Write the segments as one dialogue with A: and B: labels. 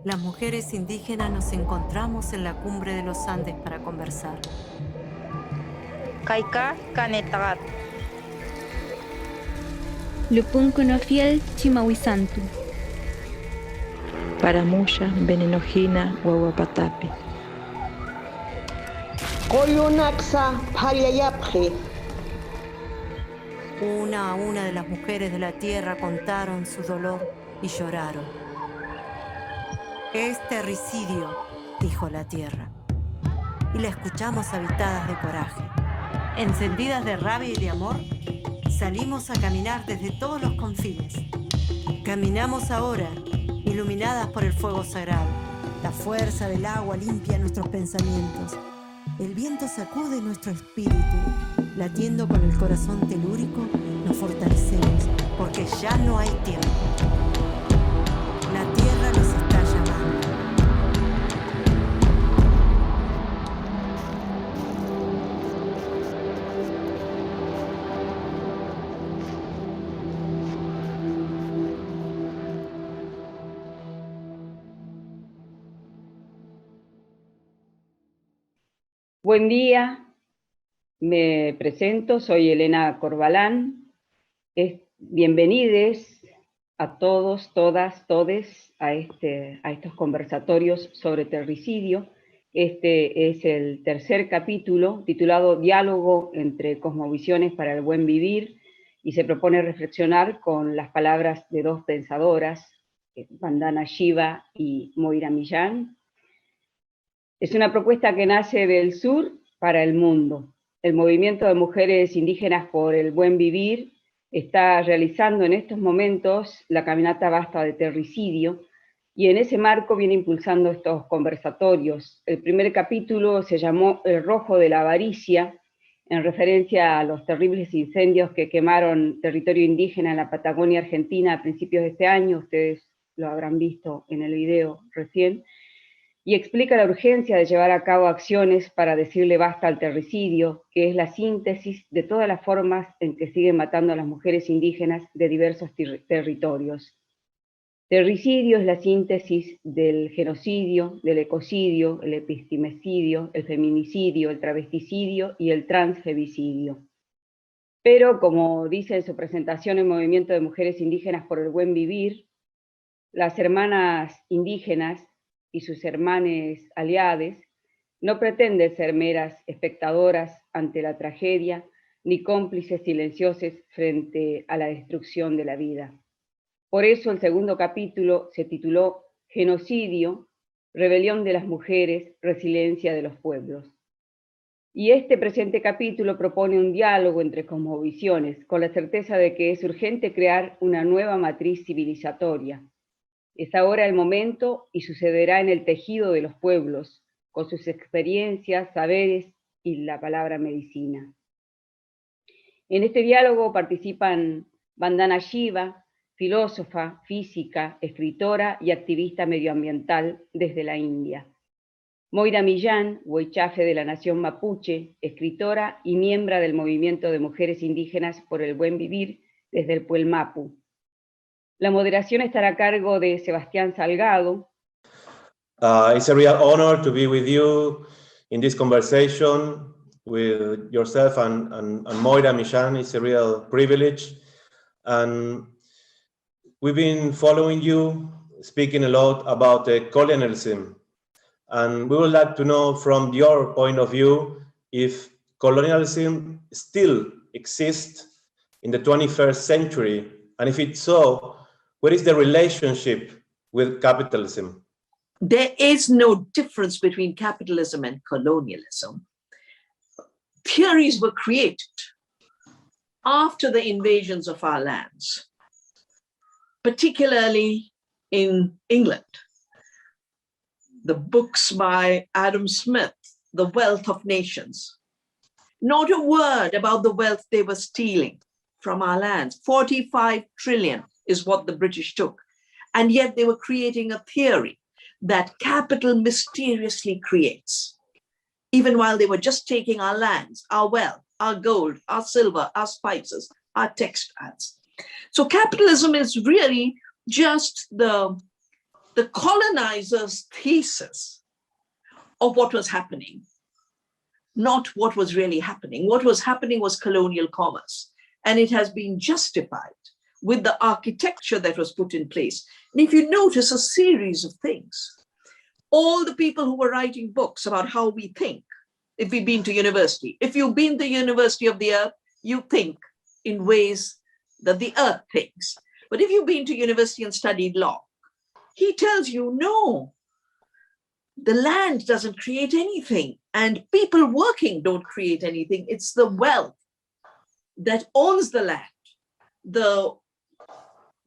A: Las mujeres indígenas nos encontramos en la cumbre de los Andes para conversar.
B: Kaika kanetagat.
C: Lupun kunofiel chimahuizantu.
D: Paramuya, venenojina, guaguapatapi.
E: Koyunaxa pariayapje.
A: Una a una de las mujeres de la tierra contaron su dolor y lloraron. Es terricidio, dijo la tierra. Y la escuchamos habitadas de coraje. Encendidas de rabia y de amor, salimos a caminar desde todos los confines. Caminamos ahora, iluminadas por el fuego sagrado. La fuerza del agua limpia nuestros pensamientos. El viento sacude nuestro espíritu. Latiendo con el corazón telúrico, nos fortalecemos, porque ya no hay tiempo. La tierra nos está llamando.
F: Buen día, me presento, soy Elena Corbalán. Bienvenidos a todos, todas, todes a estos conversatorios sobre terricidio. Este es el tercer capítulo titulado Diálogo entre cosmovisiones para el buen vivir, y se propone reflexionar con las palabras de dos pensadoras, Vandana Shiva y Moira Millán. Es una propuesta que nace del sur para el mundo. El movimiento de mujeres indígenas por el buen vivir está realizando en estos momentos la caminata basta de Terricidio, y en ese marco viene impulsando estos conversatorios. El primer capítulo se llamó El rojo de la avaricia, en referencia a los terribles incendios que quemaron territorio indígena en la Patagonia Argentina a principios de este año. Ustedes lo habrán visto en el video recién. Y explica la urgencia de llevar a cabo acciones para decirle basta al terricidio, que es la síntesis de todas las formas en que siguen matando a las mujeres indígenas de diversos territorios. Terricidio es la síntesis del genocidio, del ecocidio, el epistemicidio, el feminicidio, el travesticidio y el transfemicidio. Pero, como dice en su presentación el Movimiento de Mujeres Indígenas por el Buen Vivir, las hermanas indígenas y sus hermanes aliades no pretenden ser meras espectadoras ante la tragedia, ni cómplices silenciosos frente a la destrucción de la vida. Por eso el segundo capítulo se tituló Genocidio, rebelión de las mujeres, resiliencia de los pueblos. Y este presente capítulo propone un diálogo entre cosmovisiones, con la certeza de que es urgente crear una nueva matriz civilizatoria. Es ahora el momento y sucederá en el tejido de los pueblos, con sus experiencias, saberes y la palabra medicina. En este diálogo participan Vandana Shiva, filósofa, física, escritora y activista medioambiental desde la India. Moira Millán, huaychafe de la nación mapuche, escritora y miembro del Movimiento de Mujeres Indígenas por el Buen Vivir desde el Puelmapu. La moderación estará a cargo de Sebastián Salgado.
G: It's a real honor to be with you in this conversation with yourself and Moira Millán. It's a real privilege. And we've been following you, speaking a lot about colonialism. And we would like to know from your point of view if colonialism still exists in the 21st century. And if it's so, what is the relationship with capitalism?
H: There is no difference between capitalism and colonialism. Theories were created after the invasions of our lands, particularly in England. The books by Adam Smith, The Wealth of Nations. Not a word about the wealth they were stealing from our lands. 45 trillion is what the British took. And yet they were creating a theory that capital mysteriously creates, even while they were just taking our lands, our wealth, our gold, our silver, our spices, our textiles. So capitalism is really just the the colonizers' thesis of what was happening, not what was really happening. What was happening was colonial commerce, and it has been justified with the architecture that was put in place. And if you notice a series of things, all the people who were writing books about how we think, if we've been to university, if you've been to University of the Earth, you think in ways that the earth thinks. But if you've been to university and studied law, he tells you, no, the land doesn't create anything and people working don't create anything. It's the wealth that owns the land, the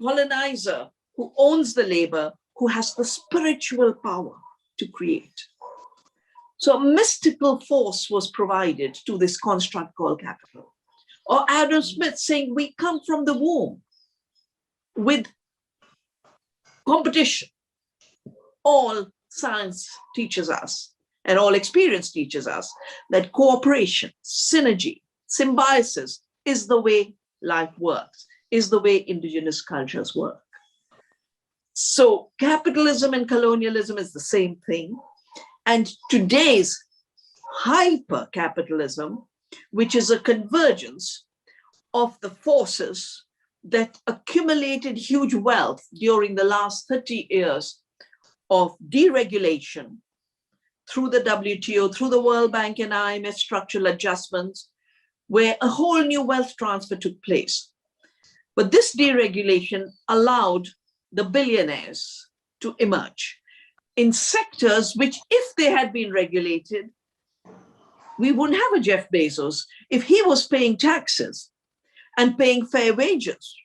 H: colonizer who owns the labor, who has the spiritual power to create. So a mystical force was provided to this construct called capital. Or Adam Smith saying, we come from the womb with competition. All science teaches us, and all experience teaches us, that cooperation, synergy, symbiosis is the way life works, is the way indigenous cultures work. So capitalism and colonialism is the same thing. And today's hyper-capitalism, which is a convergence of the forces that accumulated huge wealth during the last 30 years of deregulation through the WTO, through the World Bank and IMF structural adjustments, where a whole new wealth transfer took place. But this deregulation allowed the billionaires to emerge in sectors which, if they had been regulated, we wouldn't have a Jeff Bezos. If he was paying taxes and paying fair wages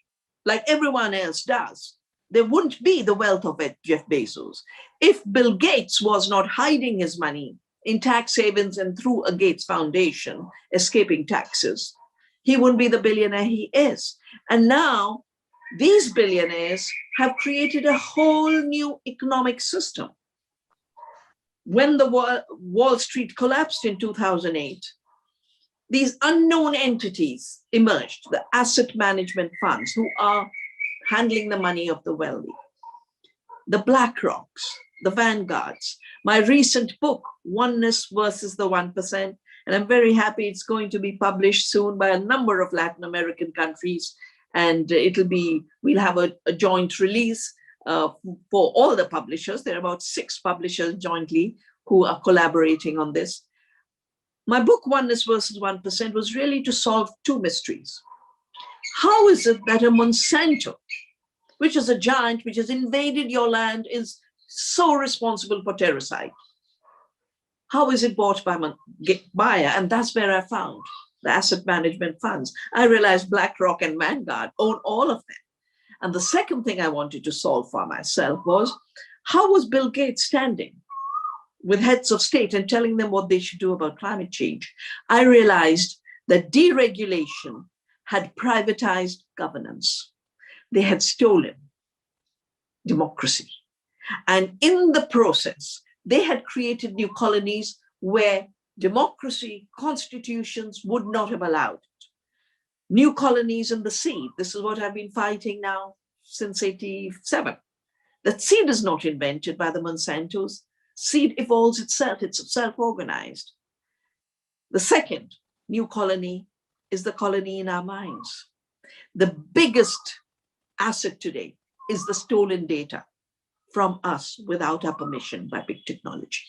H: like everyone else does, there wouldn't be the wealth of Jeff Bezos. If Bill Gates was not hiding his money in tax havens and through a Gates Foundation, escaping taxes, he wouldn't be the billionaire he is. And now these billionaires have created a whole new economic system. When the Wall Street collapsed in 2008, these unknown entities emerged, the asset management funds who are handling the money of the wealthy, the BlackRocks, the Vanguards. My recent book, Oneness versus the 1%, and I'm very happy it's going to be published soon by a number of Latin American countries, and we'll have a joint release for all the publishers. There are about 6 publishers jointly who are collaborating on this. My book, Oneness versus 1%, was really to solve 2 mysteries. How is it that a Monsanto, which is a giant, which has invaded your land, is so responsible for terricide? How is it bought by buyer? And that's where I found the asset management funds. I realized BlackRock and Vanguard own all of them. And the second thing I wanted to solve for myself was, how was Bill Gates standing with heads of state and telling them what they should do about climate change? I realized that deregulation had privatized governance. They had stolen democracy. And in the process, they had created new colonies where democracy, constitutions would not have allowed it. New colonies in the sea. This is what I've been fighting now since 87. That seed is not invented by the Monsantos. Seed evolves itself. It's self-organized. The second new colony is the colony in our minds. The biggest asset today is the stolen data from us without our permission by big technology.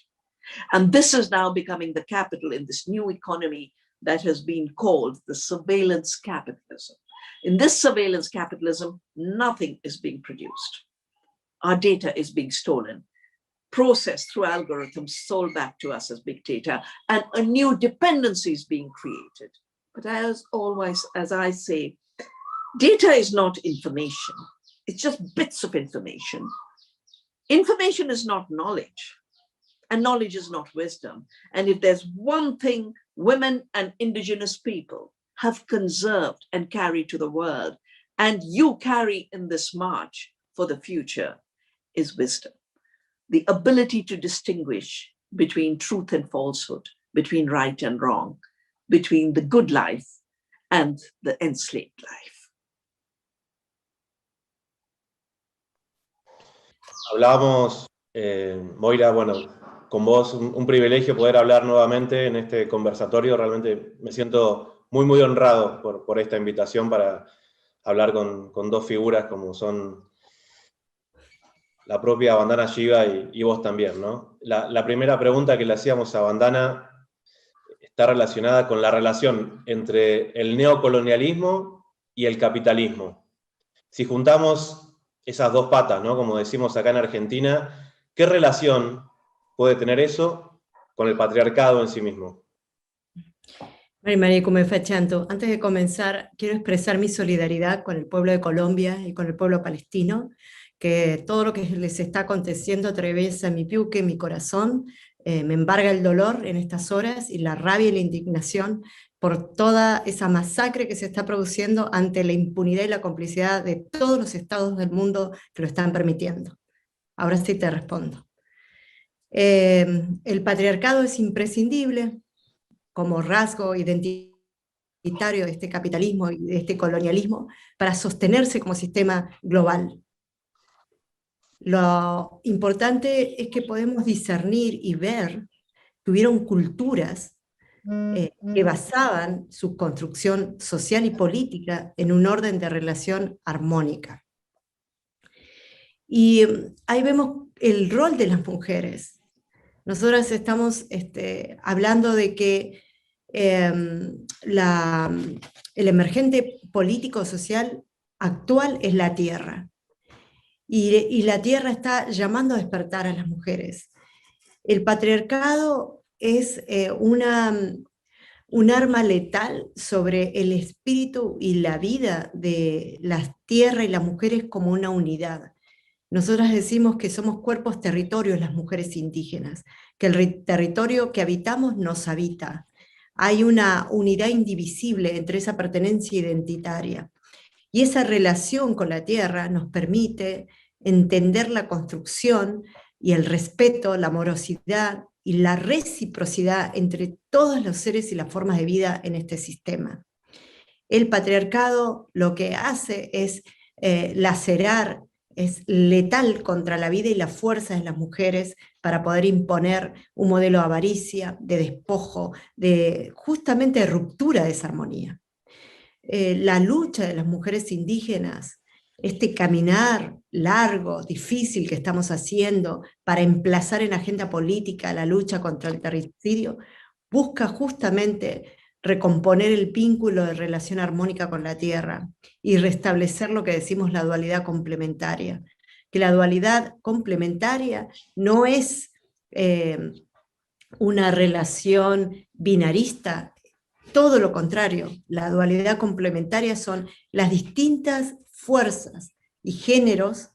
H: And this is now becoming the capital in this new economy that has been called the surveillance capitalism. In this surveillance capitalism, nothing is being produced. Our data is being stolen, processed through algorithms, sold back to us as big data, and a new dependency is being created. But as always, as I say, data is not information. It's just bits of information. Information is not knowledge, and knowledge is not wisdom. And if there's one thing women and indigenous people have conserved and carried to the world, and you carry in this march for the future, is wisdom. The ability to distinguish between truth and falsehood, between right and wrong, between the good life and the enslaved life.
G: hablábamos, Moira, bueno, con vos un privilegio poder hablar nuevamente en este conversatorio. Realmente me siento muy, muy honrado por esta invitación para hablar con dos figuras como son la propia Vandana Shiva y vos también, ¿no? La primera pregunta que le hacíamos a Vandana está relacionada con la relación entre el neocolonialismo y el capitalismo. Si juntamos esas dos patas, ¿no? Como decimos acá en Argentina, ¿qué relación puede tener eso con el patriarcado en sí mismo?
A: María, come facciamo. Antes de comenzar, quiero expresar mi solidaridad con el pueblo de Colombia y con el pueblo palestino, que todo lo que les está aconteciendo atraviesa mi piuque, mi corazón, me embarga el dolor en estas horas y la rabia y la indignación por toda esa masacre que se está produciendo ante la impunidad y la complicidad de todos los estados del mundo que lo están permitiendo. Ahora sí te respondo. El patriarcado es imprescindible como rasgo identitario de este capitalismo y de este colonialismo para sostenerse como sistema global. Lo importante es que podemos discernir y ver que hubieron culturas que basaban su construcción social y política en un orden de relación armónica. Y ahí vemos el rol de las mujeres. Nosotras estamos hablando de que el emergente político-social actual es la tierra. Y la tierra está llamando a despertar a las mujeres. El patriarcado es un arma letal sobre el espíritu y la vida de la tierra y las mujeres como una unidad. Nosotras decimos que somos cuerpos territorios las mujeres indígenas, que el territorio que habitamos nos habita. Hay una unidad indivisible entre esa pertenencia identitaria. Y esa relación con la tierra nos permite entender la construcción y el respeto, la amorosidad y la reciprocidad entre todos los seres y las formas de vida en este sistema. El patriarcado lo que hace es lacerar, es letal contra la vida y la fuerza de las mujeres para poder imponer un modelo de avaricia, de despojo, justamente de ruptura de esa armonía. La lucha de las mujeres indígenas, este caminar largo, difícil que estamos haciendo para emplazar en la agenda política la lucha contra el terricidio, busca justamente recomponer el vínculo de relación armónica con la tierra y restablecer lo que decimos la dualidad complementaria, que la dualidad complementaria no es una relación binarista, todo lo contrario, la dualidad complementaria son las distintas fuerzas y géneros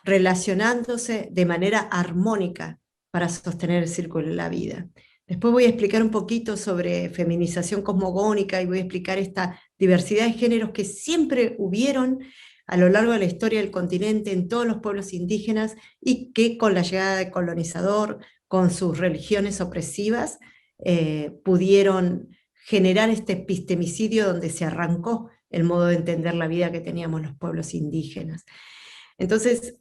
A: relacionándose de manera armónica para sostener el círculo de la vida. Después voy a explicar un poquito sobre feminización cosmogónica y voy a explicar esta diversidad de géneros que siempre hubieron a lo largo de la historia del continente en todos los pueblos indígenas y que con la llegada del colonizador, con sus religiones opresivas, pudieron generar este epistemicidio donde se arrancó el modo de entender la vida que teníamos los pueblos indígenas. Entonces,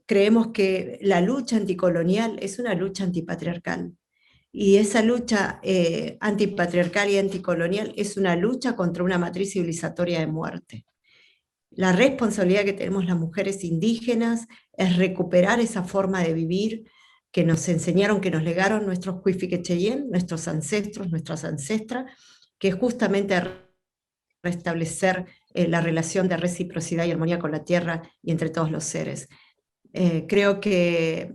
A: creemos que la lucha anticolonial es una lucha antipatriarcal. Y esa lucha antipatriarcal y anticolonial es una lucha contra una matriz civilizatoria de muerte. La responsabilidad que tenemos las mujeres indígenas es recuperar esa forma de vivir que nos enseñaron, que nos legaron nuestros Huifiquecheyen, nuestros ancestros, nuestras ancestras, que es justamente restablecer la relación de reciprocidad y armonía con la tierra y entre todos los seres. Creo que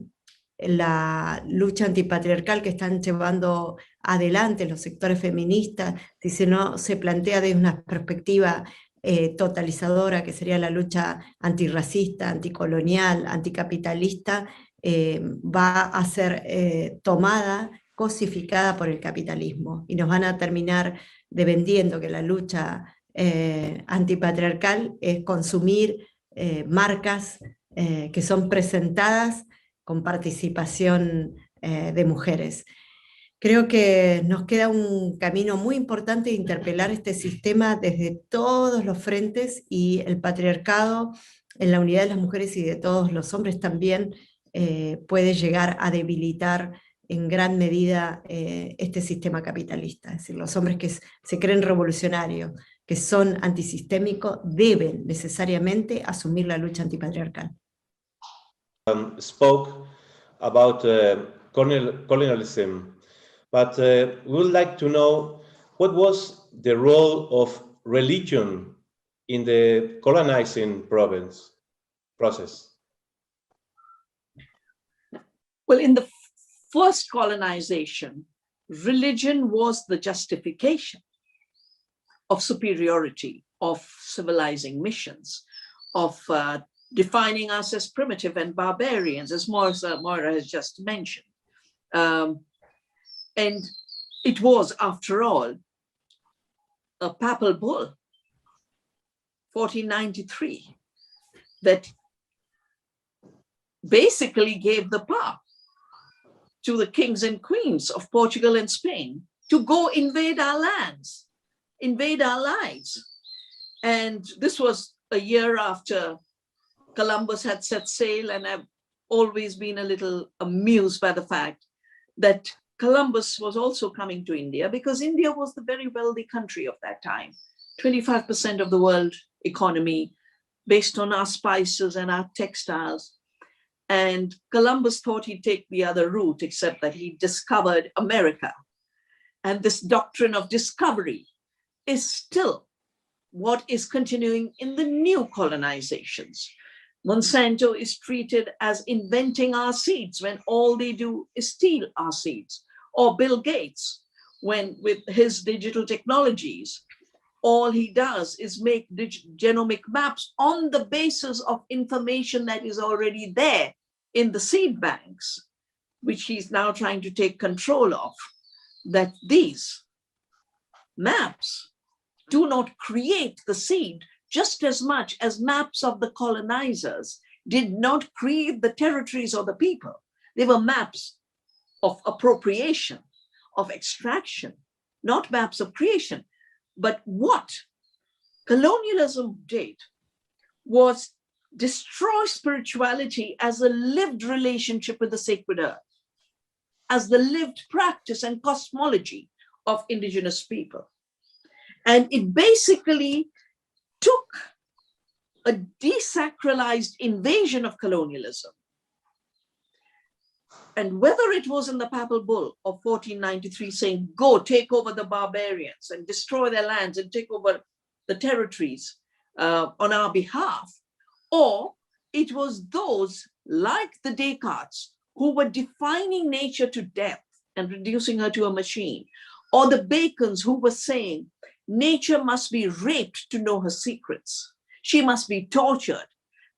A: la lucha antipatriarcal que están llevando adelante los sectores feministas, si no se plantea desde una perspectiva totalizadora, que sería la lucha antirracista, anticolonial, anticapitalista, va a ser tomada, cosificada por el capitalismo, y nos van a terminar vendiendo que la lucha antipatriarcal es consumir marcas que son presentadas con participación de mujeres. Creo que nos queda un camino muy importante de interpelar este sistema desde todos los frentes, y el patriarcado en la unidad de las mujeres y de todos los hombres también puede llegar a debilitar en gran medida este sistema capitalista. Es decir, los hombres que se creen revolucionarios, que son antisistémicos, deben necesariamente asumir la lucha antipatriarcal.
G: Spoke about colonialism, but we would like to know what was the role of religion in the colonizing process.
H: Well, in the first colonization, religion was the justification of superiority, of civilizing missions, of defining us as primitive and barbarians, as Moira has just mentioned. And it was, after all, a papal bull, 1493, that basically gave the power to the kings and queens of Portugal and Spain to go invade our lands, invade our lives. And this was a year after Columbus had set sail, and I've always been a little amused by the fact that Columbus was also coming to India because India was the very wealthy country of that time. 25% of the world economy based on our spices and our textiles. And Columbus thought he'd take the other route, except that he discovered America. And this doctrine of discovery is still what is continuing in the new colonizations. Monsanto is treated as inventing our seeds when all they do is steal our seeds. Or Bill Gates, when with his digital technologies, all he does is make genomic maps on the basis of information that is already there in the seed banks, which he's now trying to take control of, that these maps do not create the seed just as much as maps of the colonizers did not create the territories or the people. They were maps of appropriation, of extraction, not maps of creation. But what colonialism did was destroy spirituality as a lived relationship with the sacred earth, as the lived practice and cosmology of indigenous people. And it basically took a desacralized invasion of colonialism. And whether it was in the Papal Bull of 1493 saying, go take over the barbarians and destroy their lands and take over the territories on our behalf, or it was those like the Descartes who were defining nature to death and reducing her to a machine, or the Bacons who were saying nature must be raped to know her secrets. She must be tortured.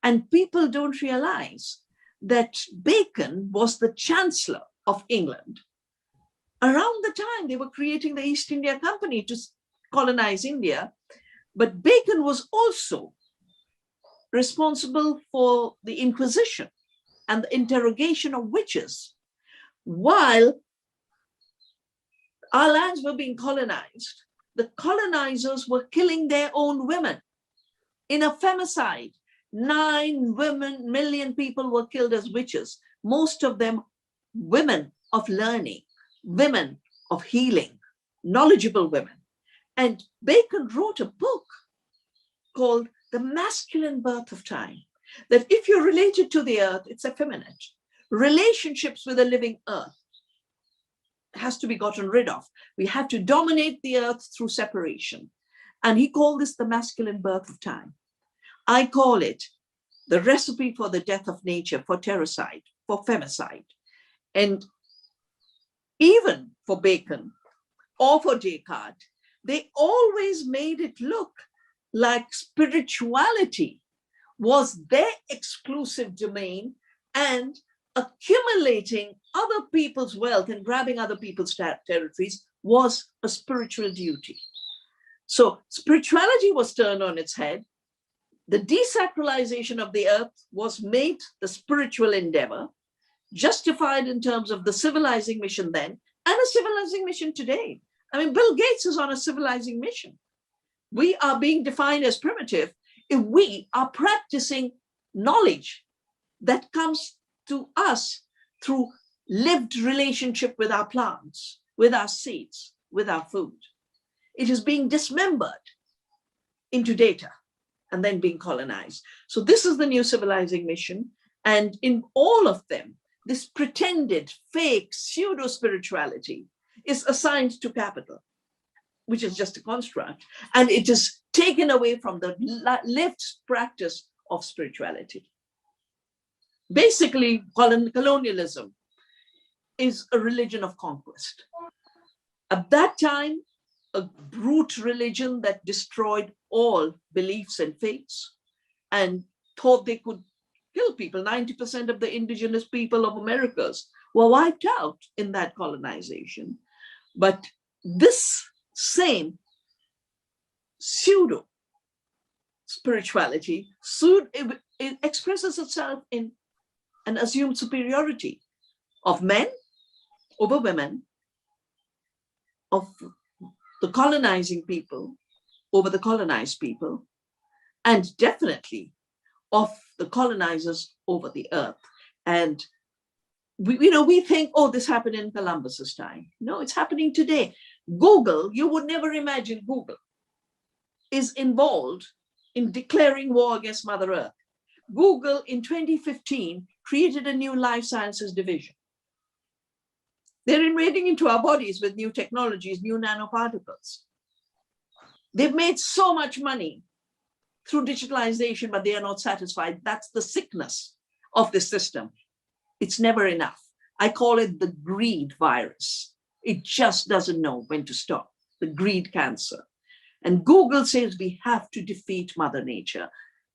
H: And people don't realize that Bacon was the Chancellor of England. Around the time they were creating the East India Company to colonize India, but Bacon was also responsible for the Inquisition and the interrogation of witches. While our lands were being colonized, the colonizers were killing their own women in a femicide. 9 million people were killed as witches, most of them women of learning, women of healing, knowledgeable women. And Bacon wrote a book called The Masculine Birth of Time, that if you're related to the earth, it's effeminate. Relationships with a living earth has to be gotten rid of. We have to dominate the earth through separation. And he called this the masculine birth of time. I call it the recipe for the death of nature, for terricide, for femicide. And even for Bacon or for Descartes, they always made it look like spirituality was their exclusive domain, and accumulating other people's wealth and grabbing other people's territories was a spiritual duty. So spirituality was turned on its head. The desacralization of the earth was made the spiritual endeavor, justified in terms of the civilizing mission then, and a civilizing mission today. I mean, Bill Gates is on a civilizing mission. We are being defined as primitive if we are practicing knowledge that comes to us through lived relationship with our plants, with our seeds, with our food. It is being dismembered into data and then being colonized. So this is the new civilizing mission. And in all of them, this pretended fake pseudo-spirituality is assigned to capital, which is just a construct. And it is taken away from the lived practice of spirituality. Basically, colonialism is a religion of conquest. At that time, a brute religion that destroyed all beliefs and faiths and thought they could kill people. 90% of the indigenous people of Americas were wiped out in that colonization. But this same pseudo spirituality it expresses itself in an assumed superiority of men over women, of the colonizing people over the colonized people, and definitely of the colonizers over the earth. And we think, oh, this happened in Columbus's time. No, it's happening today. Google, you would never imagine Google is involved in declaring war against Mother Earth. Google in 2015 created a new life sciences division. They're invading into our bodies with new technologies, new nanoparticles. They've made so much money through digitalization, but they are not satisfied. That's the sickness of the system. It's never enough. I call it the greed virus. It just doesn't know when to stop, the greed cancer. And Google says we have to defeat Mother Nature.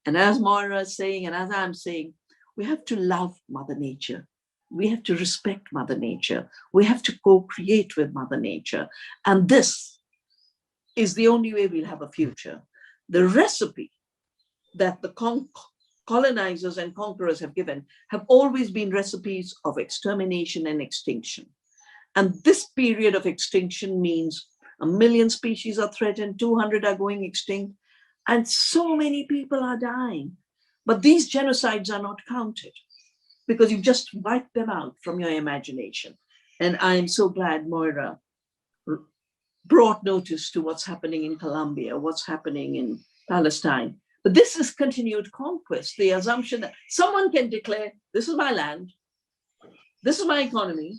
H: And as Moira is saying, and as I'm saying, we have to love Mother Nature. We have to respect Mother Nature. We have to co-create with Mother Nature. And this is the only way we'll have a future. The recipe that the colonizers and conquerors have given have always been recipes of extermination and extinction. And this period of extinction means 1 million species are threatened, 200 are going extinct, and so many people are dying. But these genocides are not counted because you've just wiped them out from your imagination. And I'm so glad Moira brought notice to what's happening in Colombia, what's happening in Palestine. But this is continued conquest, the assumption that someone can declare, this is my land, this is my economy,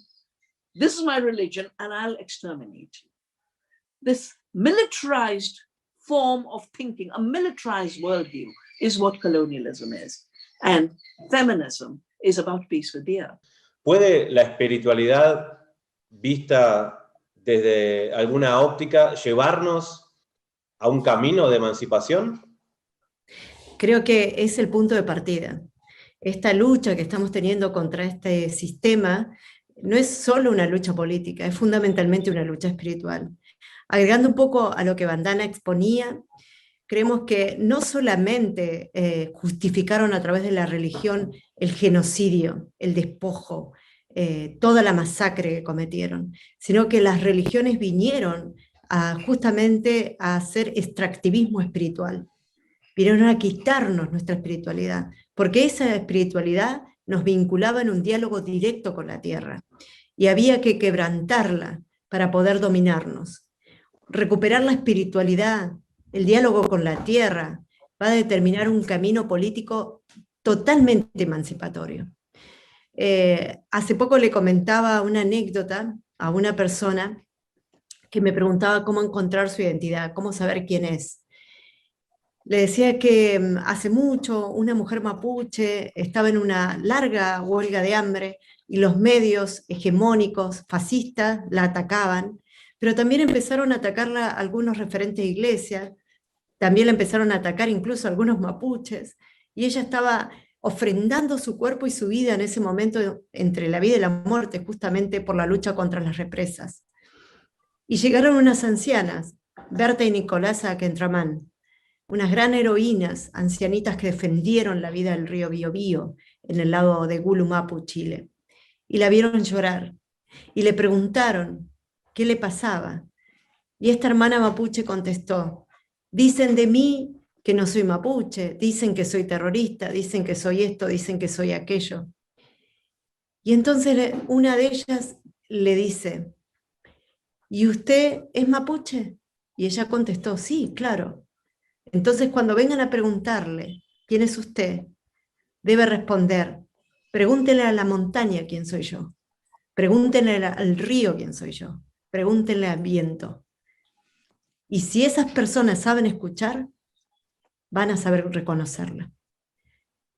H: this is my religion, and I'll exterminate you. This militarized form of thinking, a militarized worldview, is what colonialism is. And feminism is about peace with the earth.
G: ¿Puede la espiritualidad vista desde alguna óptica llevarnos a un camino de emancipación?
A: Creo que es el punto de partida. Esta lucha que estamos teniendo contra este sistema no es solo una lucha política, es fundamentalmente una lucha espiritual. Agregando un poco a lo que Vandana exponía, creemos que no solamente justificaron a través de la religión el genocidio, el despojo, toda la masacre que cometieron, sino que las religiones vinieron justamente a hacer extractivismo espiritual. Vinieron a quitarnos nuestra espiritualidad, porque esa espiritualidad nos vinculaba en un diálogo directo con la tierra, y había que quebrantarla para poder dominarnos. Recuperar la espiritualidad, el diálogo con la tierra, va a determinar un camino político totalmente emancipatorio. Hace poco le comentaba una anécdota a una persona que me preguntaba cómo encontrar su identidad, cómo saber quién es. Le decía que hace mucho una mujer mapuche estaba en una larga huelga de hambre y los medios hegemónicos, fascistas, la atacaban, pero también empezaron a atacarla algunos referentes de iglesias, también la empezaron a atacar incluso algunos mapuches, y ella estaba ofrendando su cuerpo y su vida en ese momento entre la vida y la muerte, justamente por la lucha contra las represas. Y llegaron unas ancianas, Berta y Nicolasa Quentramán, unas gran heroínas, ancianitas que defendieron la vida del río Biobío, en el lago de Gulumapu, Chile, y la vieron llorar, y le preguntaron qué le pasaba, y esta hermana mapuche contestó: dicen de mí que no soy mapuche, dicen que soy terrorista, dicen que soy esto, dicen que soy aquello. Y entonces una de ellas le dice, ¿y usted es mapuche? Y ella contestó, sí, claro. Entonces cuando vengan a preguntarle, ¿quién es usted? Debe responder, pregúntenle a la montaña quién soy yo, pregúntenle al río quién soy yo, pregúntenle al viento. Y si esas personas saben escuchar, van a saber reconocerla.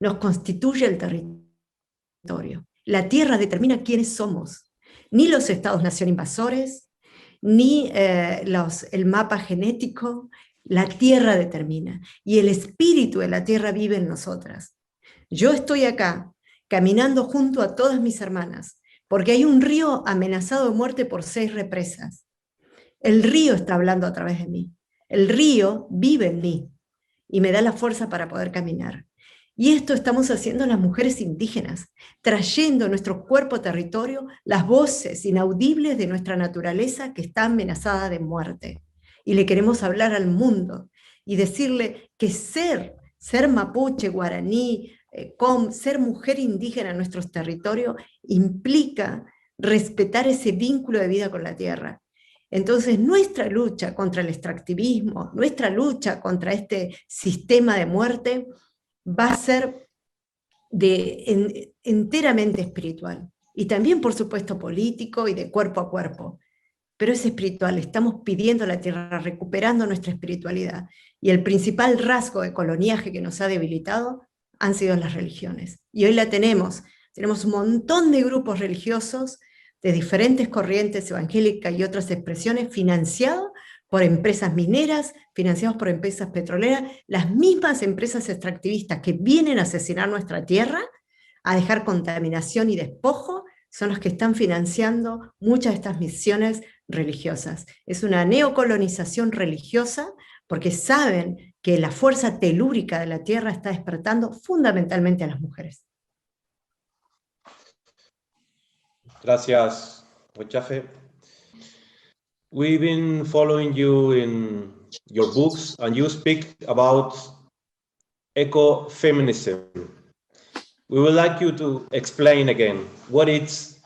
A: Nos constituye el territorio. La tierra determina quiénes somos. Ni los estados-nación invasores, ni el mapa genético. La tierra determina. Y el espíritu de la tierra vive en nosotras. Yo estoy acá, caminando junto a todas mis hermanas, porque hay un río amenazado de muerte por 6 represas. El río está hablando a través de mí. El río vive en mí y me da la fuerza para poder caminar. Y esto estamos haciendo las mujeres indígenas, trayendo a nuestro cuerpo territorio las voces inaudibles de nuestra naturaleza que está amenazada de muerte. Y le queremos hablar al mundo y decirle que ser mapuche, guaraní, ser mujer indígena en nuestros territorios implica respetar ese vínculo de vida con la tierra. Entonces, nuestra lucha contra el extractivismo, nuestra lucha contra este sistema de muerte, va a ser enteramente espiritual. Y también, por supuesto, político y de cuerpo a cuerpo. Pero es espiritual, estamos pidiendo a la tierra, recuperando nuestra espiritualidad. Y el principal rasgo de coloniaje que nos ha debilitado han sido las religiones. Y hoy la tenemos. Tenemos un montón de grupos religiosos de diferentes corrientes evangélicas y otras expresiones, financiados por empresas mineras, financiados por empresas petroleras, las mismas empresas extractivistas que vienen a asesinar nuestra tierra, a dejar contaminación y despojo, son los que están financiando muchas de estas misiones religiosas. Es una neocolonización religiosa porque saben que la fuerza telúrica de la tierra está despertando fundamentalmente a las mujeres.
G: Gracias, Huichafe. We've been following you in your books, and you speak about ecofeminism. We would like you to explain again what is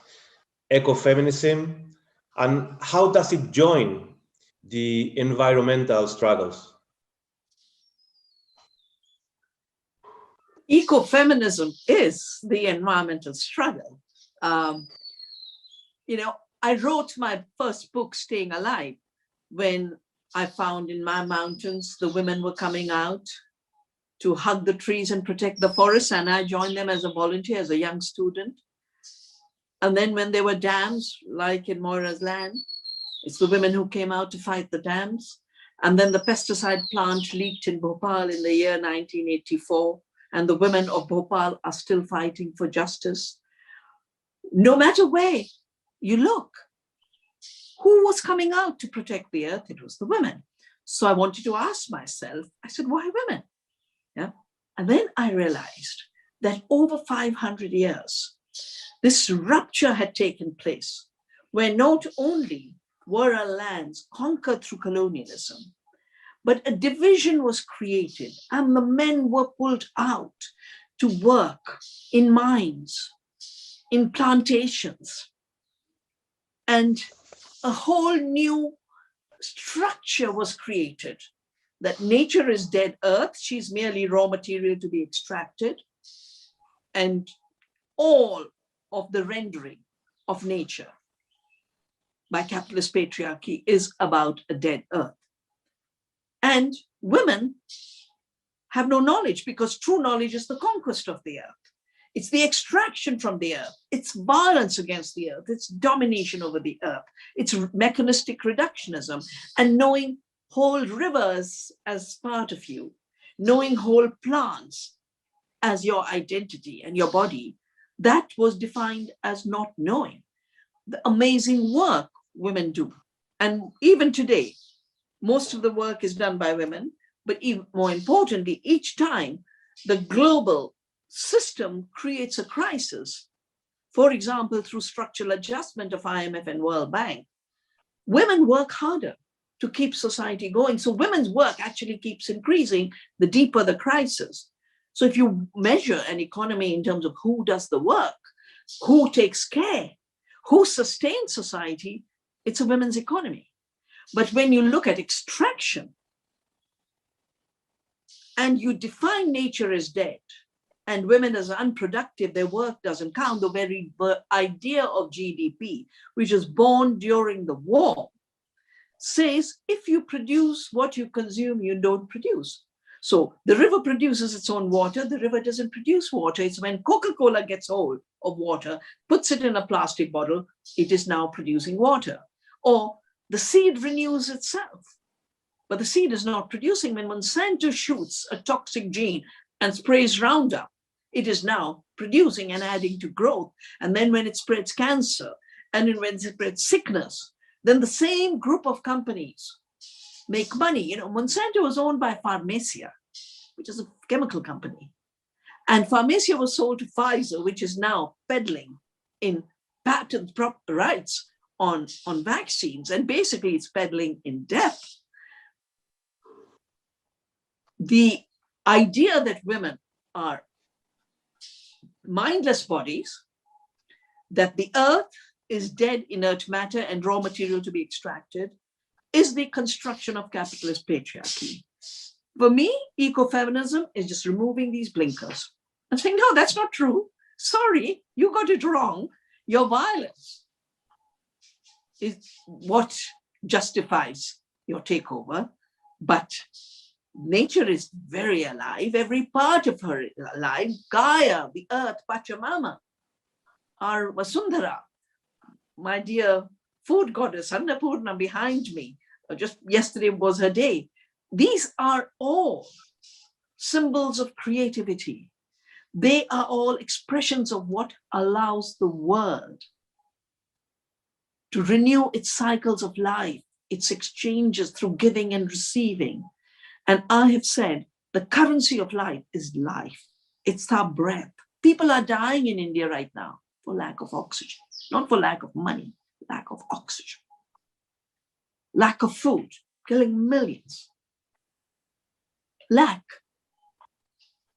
G: ecofeminism and how does it join the environmental struggles?
H: Ecofeminism is the environmental struggle. I wrote my first book, Staying Alive, when I found in my mountains the women were coming out to hug the trees and protect the forests, and I joined them as a volunteer, as a young student. And then when there were dams, like in Moira's land, it's the women who came out to fight the dams. And then the pesticide plant leaked in Bhopal in the year 1984, and the women of Bhopal are still fighting for justice. No matter where you look, who was coming out to protect the earth? It was the women. So I wanted to ask myself, I said, why women? Yeah. And then I realized that over 500 years, this rupture had taken place, where not only were our lands conquered through colonialism, but a division was created and the men were pulled out to work in mines, in plantations, and a whole new structure was created, that nature is dead earth, she's merely raw material to be extracted, and all of the rendering of nature by capitalist patriarchy is about a dead earth. And women have no knowledge, because true knowledge is the conquest of the earth. It's the extraction from the earth. It's violence against the earth. It's domination over the earth. It's mechanistic reductionism. And knowing whole rivers as part of you, knowing whole plants as your identity and your body, that was defined as not knowing. The amazing work women do. And even today, most of the work is done by women, but even more importantly, each time the global system creates a crisis, for example, through structural adjustment of IMF and World Bank, women work harder to keep society going. So women's work actually keeps increasing the deeper the crisis. So if you measure an economy in terms of who does the work, who takes care, who sustains society, it's a women's economy. But when you look at extraction and you define nature as dead and women as unproductive, their work doesn't count, the very idea of GDP, which was born during the war, says if you produce what you consume, you don't produce. So the river produces its own water, the river doesn't produce water. It's when Coca-Cola gets hold of water, puts it in a plastic bottle, it is now producing water. Or the seed renews itself, but the seed is not producing. When Monsanto shoots a toxic gene and sprays Roundup, it is now producing and adding to growth. And then when it spreads cancer, and when it spreads sickness, then the same group of companies make money. You know, Monsanto was owned by Pharmacia, which is a chemical company. And Pharmacia was sold to Pfizer, which is now peddling in patent rights on vaccines. And basically it's peddling in death. The idea that women are mindless bodies, that the earth is dead, inert matter and raw material to be extracted, is the construction of capitalist patriarchy. For me, ecofeminism is just removing these blinkers and saying, no, that's not true. Sorry, you got it wrong. Your violence is what justifies your takeover. But nature is very alive. Every part of her is alive. Gaia, the earth, Pachamama, our Vasundhara, my dear food goddess, Annapurna behind me, just yesterday was her day. These are all symbols of creativity. They are all expressions of what allows the world to renew its cycles of life, its exchanges through giving and receiving. And I have said, the currency of life is life. It's our breath. People are dying in India right now for lack of oxygen, not for lack of money, lack of oxygen, lack of food, killing millions, lack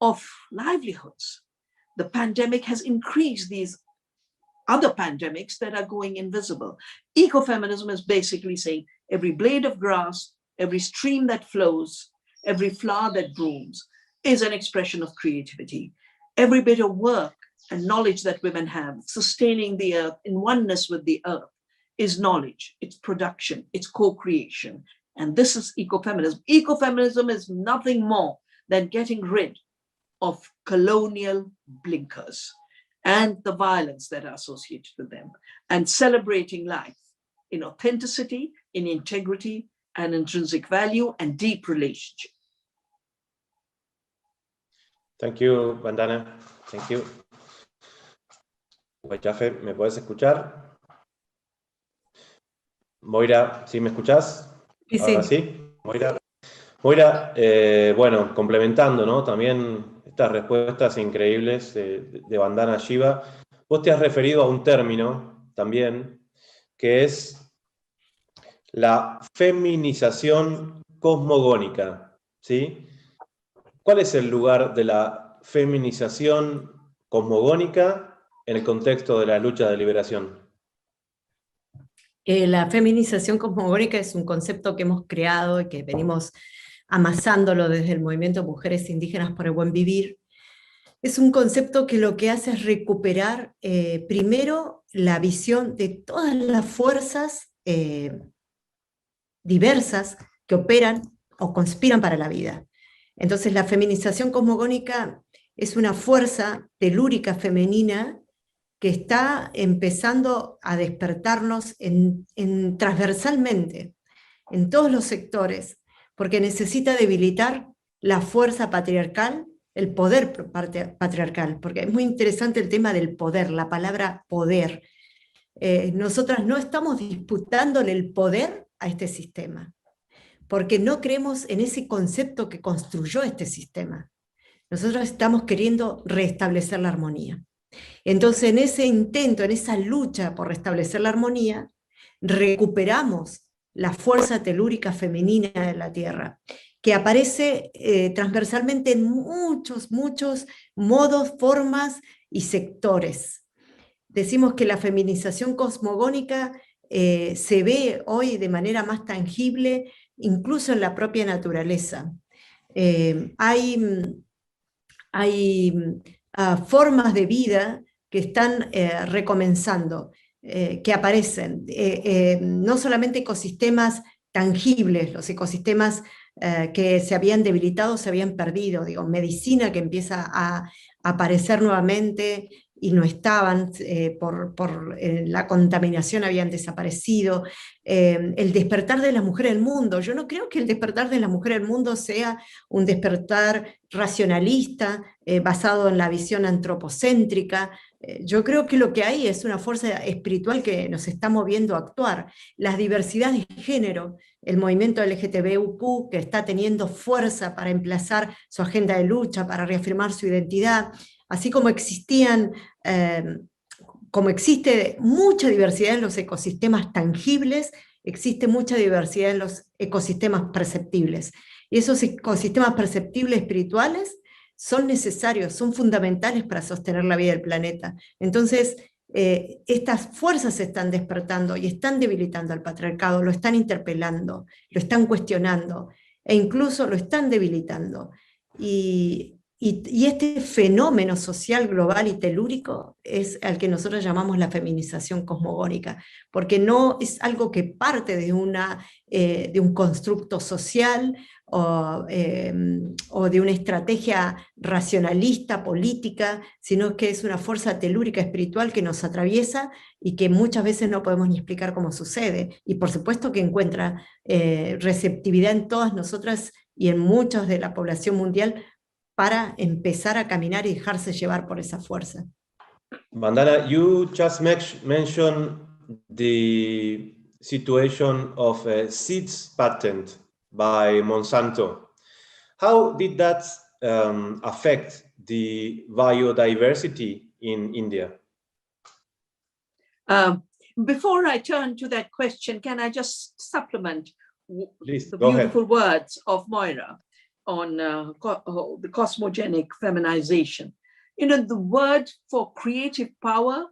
H: of livelihoods. The pandemic has increased these other pandemics that are going invisible. Ecofeminism is basically saying every blade of grass, every stream that flows, every flower that blooms is an expression of creativity. Every bit of work and knowledge that women have, sustaining the earth in oneness with the earth, is knowledge, it's production, it's co-creation. And this is ecofeminism. Ecofeminism is nothing more than getting rid of colonial blinkers and the violence that are associated with them, and celebrating life in authenticity, in integrity, and intrinsic value and deep relationship.
G: Thank you, Vandana. Thank you. Guaychafe, ¿me puedes escuchar? Moira, ¿sí me escuchás?
A: Sí,
G: Ahora
A: sí.
G: sí. Moira, bueno, complementando, ¿no? También estas respuestas increíbles de Vandana Shiva. Vos te has referido a un término también, que es la feminización cosmogónica, ¿sí? ¿Cuál es el lugar de la feminización cosmogónica en el contexto de la lucha de liberación?
A: La feminización cosmogónica es un concepto que hemos creado y que venimos amasándolo desde el movimiento Mujeres Indígenas por el Buen Vivir. Es un concepto que lo que hace es recuperar primero la visión de todas las fuerzas diversas que operan o conspiran para la vida. Entonces la feminización cosmogónica es una fuerza telúrica femenina que está empezando a despertarnos transversalmente, en todos los sectores, porque necesita debilitar la fuerza patriarcal, el poder patriarcal, porque es muy interesante el tema del poder, la palabra poder. Nosotras no estamos disputándole el poder a este sistema, porque no creemos en ese concepto que construyó este sistema. Nosotros estamos queriendo restablecer la armonía. Entonces, en ese intento, en esa lucha por restablecer la armonía, recuperamos la fuerza telúrica femenina de la Tierra, que aparece transversalmente en muchos modos, formas y sectores. decimos que la feminización cosmogónica se ve hoy de manera más tangible, incluso en la propia naturaleza. Hay formas de vida que están recomenzando, que aparecen, no solamente ecosistemas tangibles, los ecosistemas que se habían debilitado, se habían perdido, digo, medicina que empieza a aparecer nuevamente y no estaban, por la contaminación habían desaparecido, el despertar de la mujer del mundo. Yo no creo que el despertar de la mujer del mundo sea un despertar racionalista, basado en la visión antropocéntrica. Yo creo que lo que hay es una fuerza espiritual que nos está moviendo a actuar. Las diversidades de género, el movimiento LGTBIQ que está teniendo fuerza para emplazar su agenda de lucha, para reafirmar su identidad, así como como existe mucha diversidad en los ecosistemas tangibles, existe mucha diversidad en los ecosistemas perceptibles. Y esos ecosistemas perceptibles espirituales son necesarios, son fundamentales para sostener la vida del planeta. Entonces, estas fuerzas se están despertando y están debilitando al patriarcado, lo están interpelando, lo están cuestionando, e incluso lo están debilitando. Y este fenómeno social global y telúrico es al que nosotros llamamos la feminización cosmogónica, porque no es algo que parte de un constructo social o de una estrategia racionalista, política, sino que es una fuerza telúrica espiritual que nos atraviesa y que muchas veces no podemos ni explicar cómo sucede. Y por supuesto que encuentra receptividad en todas nosotras y en muchos de la población mundial para empezar a caminar y dejarse llevar por esa fuerza.
G: Vandana, you just mentioned the situation of a seeds patent by Monsanto. How did that affect the biodiversity in India?
H: Before I turn to that question, can I just supplement
G: Please,
H: the
G: go
H: beautiful
G: ahead.
H: words of Moira on the cosmogenic feminization? You know, the word for creative power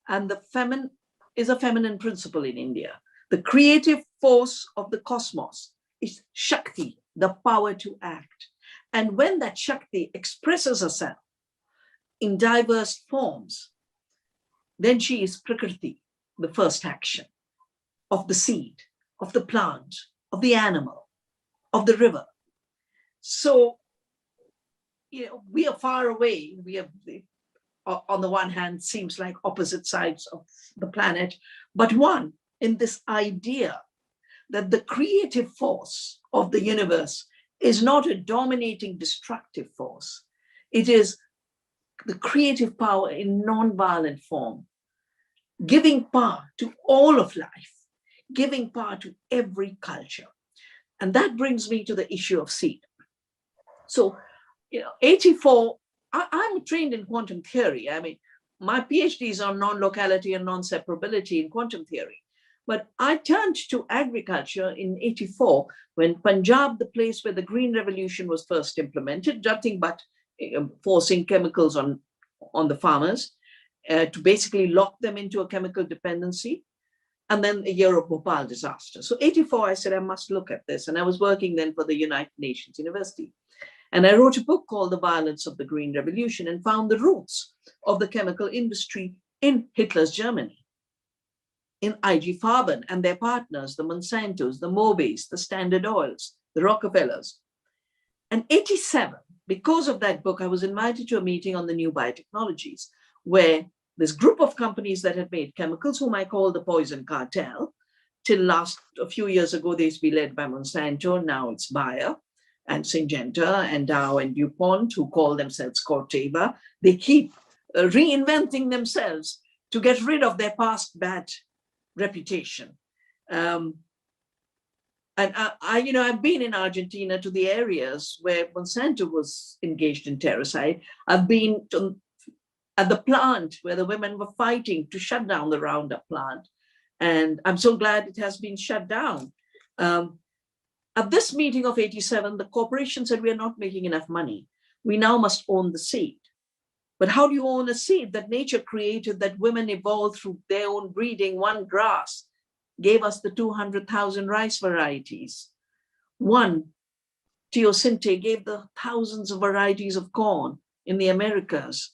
H: and the feminine is a feminine principle in India. The creative force of the cosmos is Shakti, the power to act. And when that Shakti expresses herself in diverse forms, then she is Prakriti, the first action of the seed, of the plant, of the animal, of the river. So, you know, we are far away. We are, on the one hand, seems like opposite sides of the planet, but one in this idea that the creative force of the universe is not a dominating destructive force. It is the creative power in non-violent form, giving power to all of life, giving power to every culture. And that brings me to the issue of seed. So, you know, 84, I'm trained in quantum theory. I mean, my PhD is on non-locality and non-separability in quantum theory. But I turned to agriculture in 84 when Punjab, the place where the Green Revolution was first implemented, nothing but forcing chemicals on the farmers to basically lock them into a chemical dependency. And then a year of Bhopal disaster. So 84, I said, I must look at this. And I was working then for the United Nations University. And I wrote a book called The Violence of the Green Revolution and found the roots of the chemical industry in Hitler's Germany, in IG Farben and their partners, the Monsantos, the Mobes, the Standard Oils, the Rockefellers. And 87, because of that book, I was invited to a meeting on the new biotechnologies, where this group of companies that had made chemicals, whom I call the poison cartel, till a few years ago, they used to be led by Monsanto, now it's Bayer, and Syngenta, and Dow, and DuPont, who call themselves Corteva. They keep reinventing themselves to get rid of their past bad reputation. And I've been in Argentina to the areas where Monsanto was engaged in terroricide. I've been at the plant where the women were fighting to shut down the Roundup plant. And I'm so glad it has been shut down. At this meeting of 87, the corporation said, we are not making enough money. We now must own the seed. But how do you own a seed that nature created, that women evolved through their own breeding? One grass gave us the 200,000 rice varieties. One teosinte gave the thousands of varieties of corn in the Americas.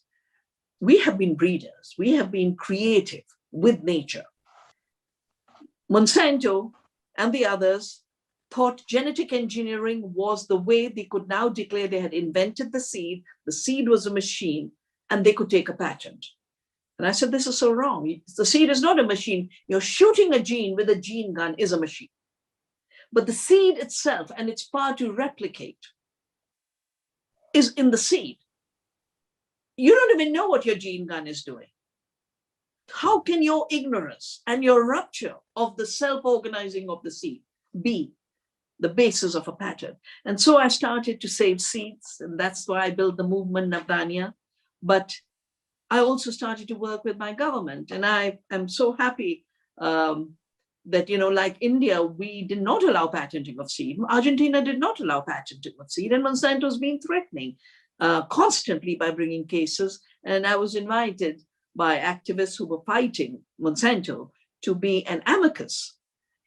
H: We have been breeders. We have been creative with nature. Monsanto and the others thought genetic engineering was the way they could now declare they had invented the seed was a machine, and they could take a patent. And I said, this is so wrong. The seed is not a machine. You're shooting a gene with a gene gun is a machine. But the seed itself and its power to replicate is in the seed. You don't even know what your gene gun is doing. How can your ignorance and your rupture of the self-organizing of the seed be the basis of a pattern? And so I started to save seeds, and that's why I built the movement Navdanya. But I also started to work with my government, and I am so happy that, like India, we did not allow patenting of seed. Argentina did not allow patenting of seed, and Monsanto's been threatening constantly by bringing cases. And I was invited by activists who were fighting Monsanto to be an amicus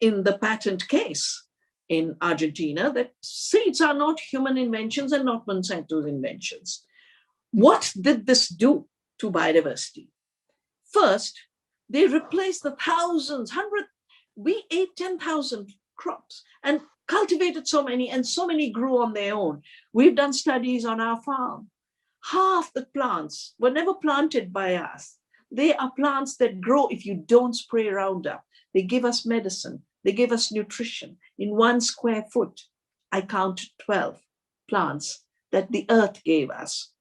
H: in the patent case in Argentina, that seeds are not human inventions and not Monsanto's inventions. What did this do to biodiversity? First, they replaced the thousands, hundreds. We ate 10,000 crops and cultivated so many, and so many grew on their own. We've done studies on our farm. Half the plants were never planted by us. They are plants that grow if you don't spray Roundup. They give us medicine. They give us nutrition. In 1 square foot, I counted 12 plants that the earth gave us.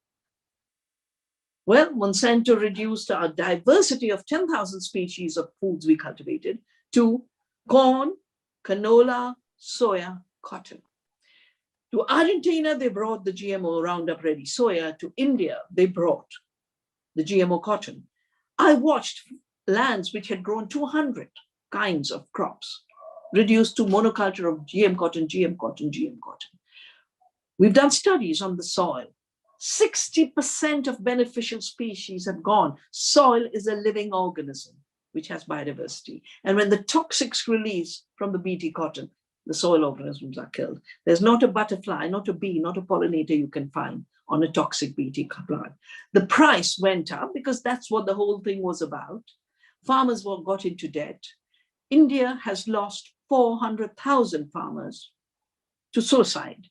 H: Well, Monsanto reduced our diversity of 10,000 species of foods we cultivated to corn, canola, soya, cotton. To Argentina, they brought the GMO Roundup Ready soya. To India, they brought the GMO cotton. I watched lands which had grown 200 kinds of crops reduced to monoculture of GM cotton, GM cotton, GM cotton. We've done studies on the soil. 60% of beneficial species have gone. Soil is a living organism which has biodiversity. And when the toxics release from the BT cotton, the soil organisms are killed. There's not a butterfly, not a bee, not a pollinator you can find on a toxic BT plant. The price went up because that's what the whole thing was about. Farmers got into debt. India has lost 400,000 farmers to suicide.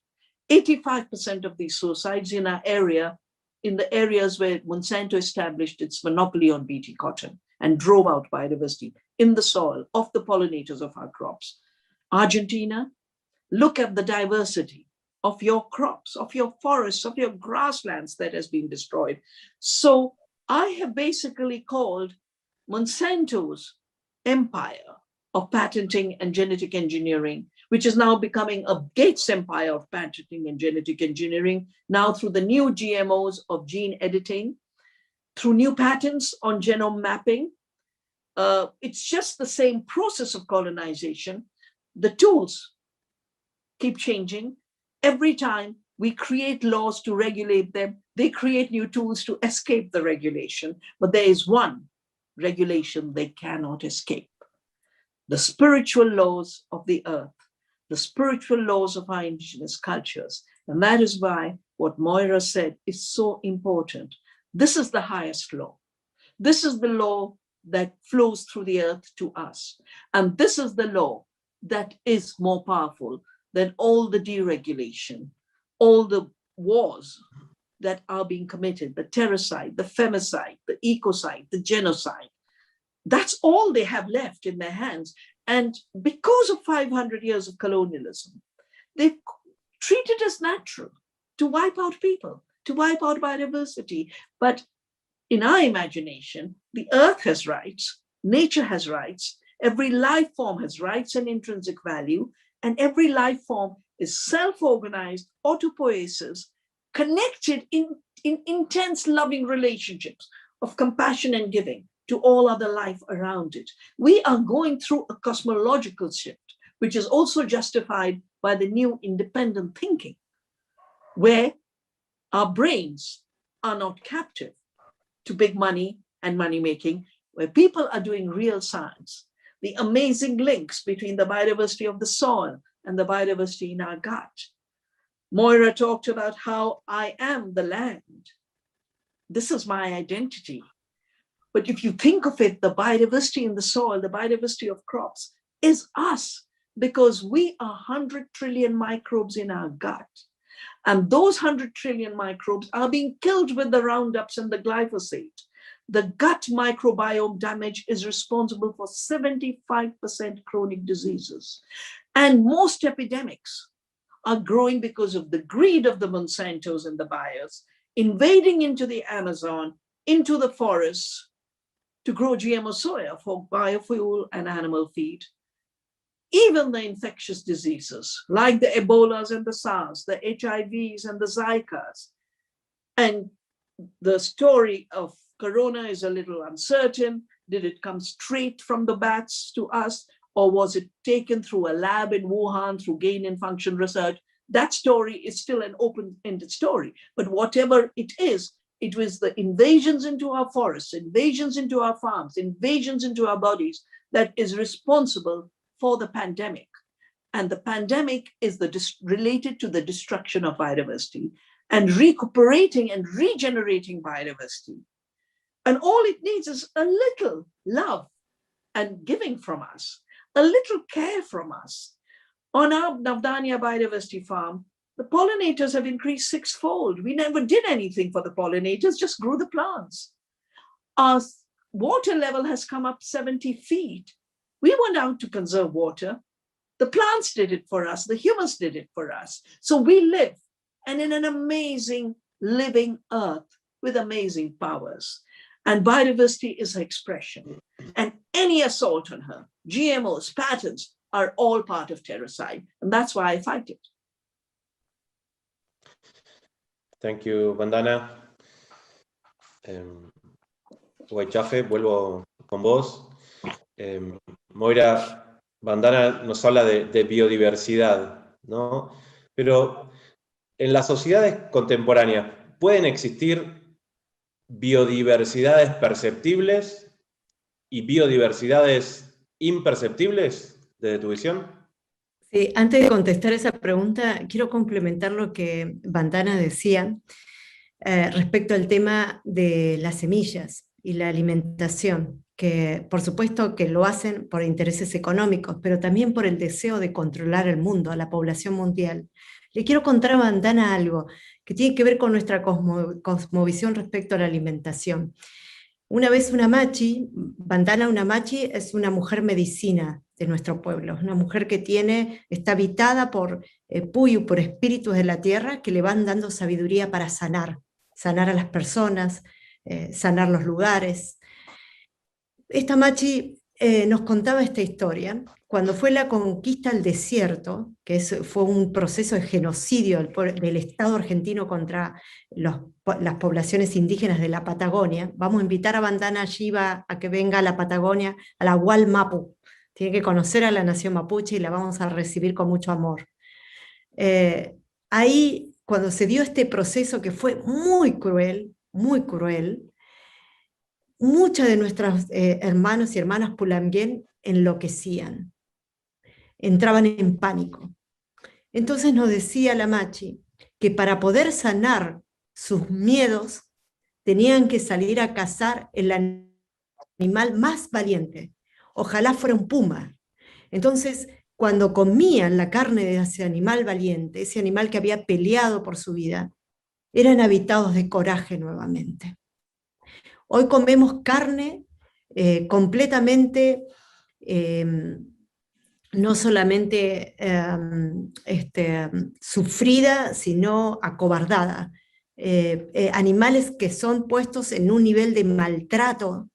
H: 85% of these suicides in our area, in the areas where Monsanto established its monopoly on BT cotton and drove out biodiversity in the soil of the pollinators of our crops. Argentina, look at the diversity of your crops, of your forests, of your grasslands that has been destroyed. So I have basically called Monsanto's empire of patenting and genetic engineering, which is now becoming a Gates empire of patenting and genetic engineering, now through the new GMOs of gene editing, through new patents on genome mapping. It's just the same process of colonization. The tools keep changing. Every time we create laws to regulate them, they create new tools to escape the regulation. But there is one regulation they cannot escape: the spiritual laws of the earth, the spiritual laws of our indigenous cultures. And that is why what Moira said is so important. This is the highest law. This is the law that flows through the earth to us. And this is the law that is more powerful than all the deregulation, all the wars that are being committed, the terroricide, the femicide, the ecocide, the genocide. That's all they have left in their hands. And because of 500 years of colonialism, they've treated it as natural to wipe out people, to wipe out biodiversity. But in our imagination, the earth has rights, nature has rights, every life form has rights and intrinsic value, and every life form is self-organized, autopoiesis, connected in intense loving relationships of compassion and giving to all other life around it. We are going through a cosmological shift, which is also justified by the new independent thinking, where our brains are not captive to big money and money making, where people are doing real science. The amazing links between the biodiversity of the soil and the biodiversity in our gut. Moira talked about how I am the land. This is my identity. But if you think of it, the biodiversity in the soil, the biodiversity of crops is us, because we are 100 trillion microbes in our gut. And those 100 trillion microbes are being killed with the Roundups and the glyphosate. The gut microbiome damage is responsible for 75% chronic diseases. And most epidemics are growing because of the greed of the Monsantos and the buyers, invading into the Amazon, into the forests, to grow GMO soya for biofuel and animal feed. Even the infectious diseases, like the Ebolas and the SARS, the HIVs and the Zikas. And the story of Corona is a little uncertain. Did it come straight from the bats to us, or was it taken through a lab in Wuhan through gain in function research? That story is still an open-ended story. But whatever it was the invasions into our forests, invasions into our farms, invasions into our bodies that is responsible for the pandemic. And the pandemic is related to the destruction of biodiversity and recuperating and regenerating biodiversity. And all it needs is a little love and giving from us, a little care from us. On our Navdanya biodiversity farm, the pollinators have increased 6-fold. We never did anything for the pollinators, just grew the plants. Our water level has come up 70 feet. We went out to conserve water. The plants did it for us. The humans did it for us. So we live, and in an amazing living earth with amazing powers. And biodiversity is her expression. And any assault on her, GMOs, patents, are all part of terroricide. And that's why I fight it.
G: Thank you, Vandana. Guaychafe, vuelvo con vos. Moira, Vandana nos habla de biodiversidad, ¿no? Pero en las sociedades contemporáneas, ¿pueden existir biodiversidades perceptibles y biodiversidades imperceptibles desde tu visión?
A: Sí, antes de contestar esa pregunta, quiero complementar lo que Vandana decía respecto al tema de las semillas y la alimentación, que por supuesto que lo hacen por intereses económicos, pero también por el deseo de controlar el mundo, a la población mundial. Le quiero contar a Vandana algo que tiene que ver con nuestra cosmovisión respecto a la alimentación. Una vez una machi, Vandana, una machi es una mujer medicina de nuestro pueblo, una mujer que está habitada por puyu, por espíritus de la tierra que le van dando sabiduría para sanar a las personas, sanar los lugares. Esta machi nos contaba esta historia cuando fue la conquista al desierto, que fue un proceso de genocidio del Estado argentino contra las poblaciones indígenas de la Patagonia. Vamos a invitar a Vandana Shiva a que venga a la Patagonia, a la Mapu. Tiene que conocer a la nación mapuche y la vamos a recibir con mucho amor. Ahí, cuando se dio este proceso que fue muy cruel, muchas de nuestros hermanos y hermanas Pulamguén enloquecían, entraban en pánico. Entonces nos decía la machi que para poder sanar sus miedos tenían que salir a cazar el animal más valiente, ojalá fuera un puma. Entonces, cuando comían la carne de ese animal valiente, ese animal que había peleado por su vida, eran habitados de coraje nuevamente. Hoy comemos carne completamente, no solamente sufrida, sino acobardada. Animales que son puestos en un nivel de maltrato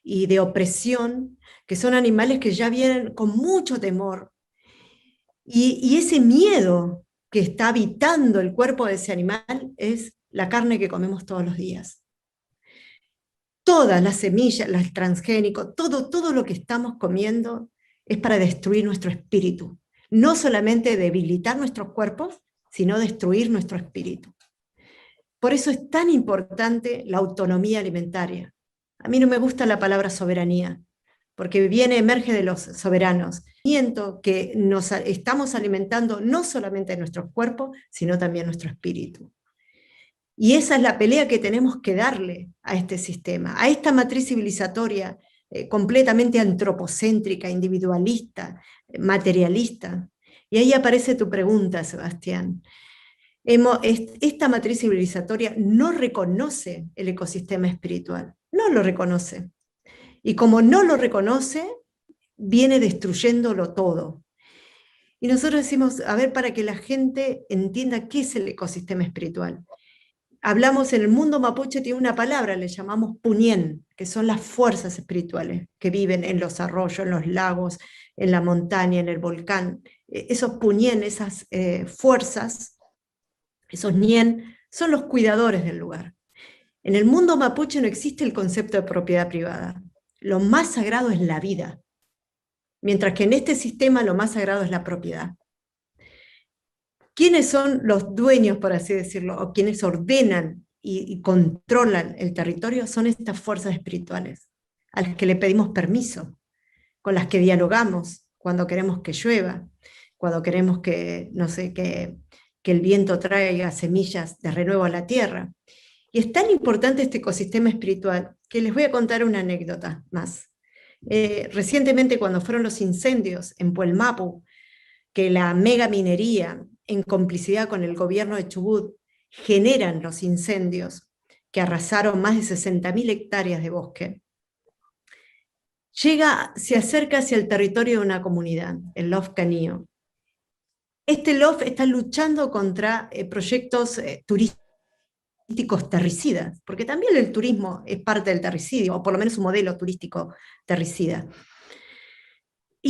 A: y de opresión, que son animales que ya vienen con mucho temor. Y ese miedo que está habitando el cuerpo de ese animal es la carne que comemos todos los días. Todas las semillas, los transgénicos, todo lo que estamos comiendo es para destruir nuestro espíritu. No solamente debilitar nuestros cuerpos, sino destruir nuestro espíritu. Por eso es tan importante la autonomía alimentaria. A mí no me gusta la palabra soberanía, porque emerge de los soberanos. Siento que nos estamos alimentando no solamente nuestros cuerpos, sino también nuestro espíritu. Y esa es la pelea que tenemos que darle a este sistema, a esta matriz civilizatoria completamente antropocéntrica, individualista, materialista. Y ahí aparece tu pregunta, Sebastián. Esta matriz civilizatoria no reconoce el ecosistema espiritual, no lo reconoce. Y como no lo reconoce, viene destruyéndolo todo. Y nosotros decimos, a ver, para que la gente entienda qué es el ecosistema espiritual. Hablamos en el mundo mapuche, tiene una palabra, le llamamos puñén, que son las fuerzas espirituales que viven en los arroyos, en los lagos, en la montaña, en el volcán. Esos puñén, esas fuerzas, esos ñen, son los cuidadores del lugar. En el mundo mapuche no existe el concepto de propiedad privada. Lo más sagrado es la vida, mientras que en este sistema lo más sagrado es la propiedad. ¿Quiénes son los dueños, por así decirlo, o quienes ordenan y controlan el territorio? Son estas fuerzas espirituales, a las que le pedimos permiso, con las que dialogamos cuando queremos que llueva, cuando queremos que, no sé, que el viento traiga semillas de renuevo a la tierra. Y es tan importante este ecosistema espiritual que les voy a contar una anécdota más. Recientemente, cuando fueron los incendios en Puelmapu, que la mega minería, en complicidad con el gobierno de Chubut, generan los incendios que arrasaron más de 60.000 hectáreas de bosque, se acerca hacia el territorio de una comunidad, el Lof Canío. Este Lof está luchando contra proyectos turísticos terricidas, porque también el turismo es parte del terricidio, o por lo menos un modelo turístico terricida.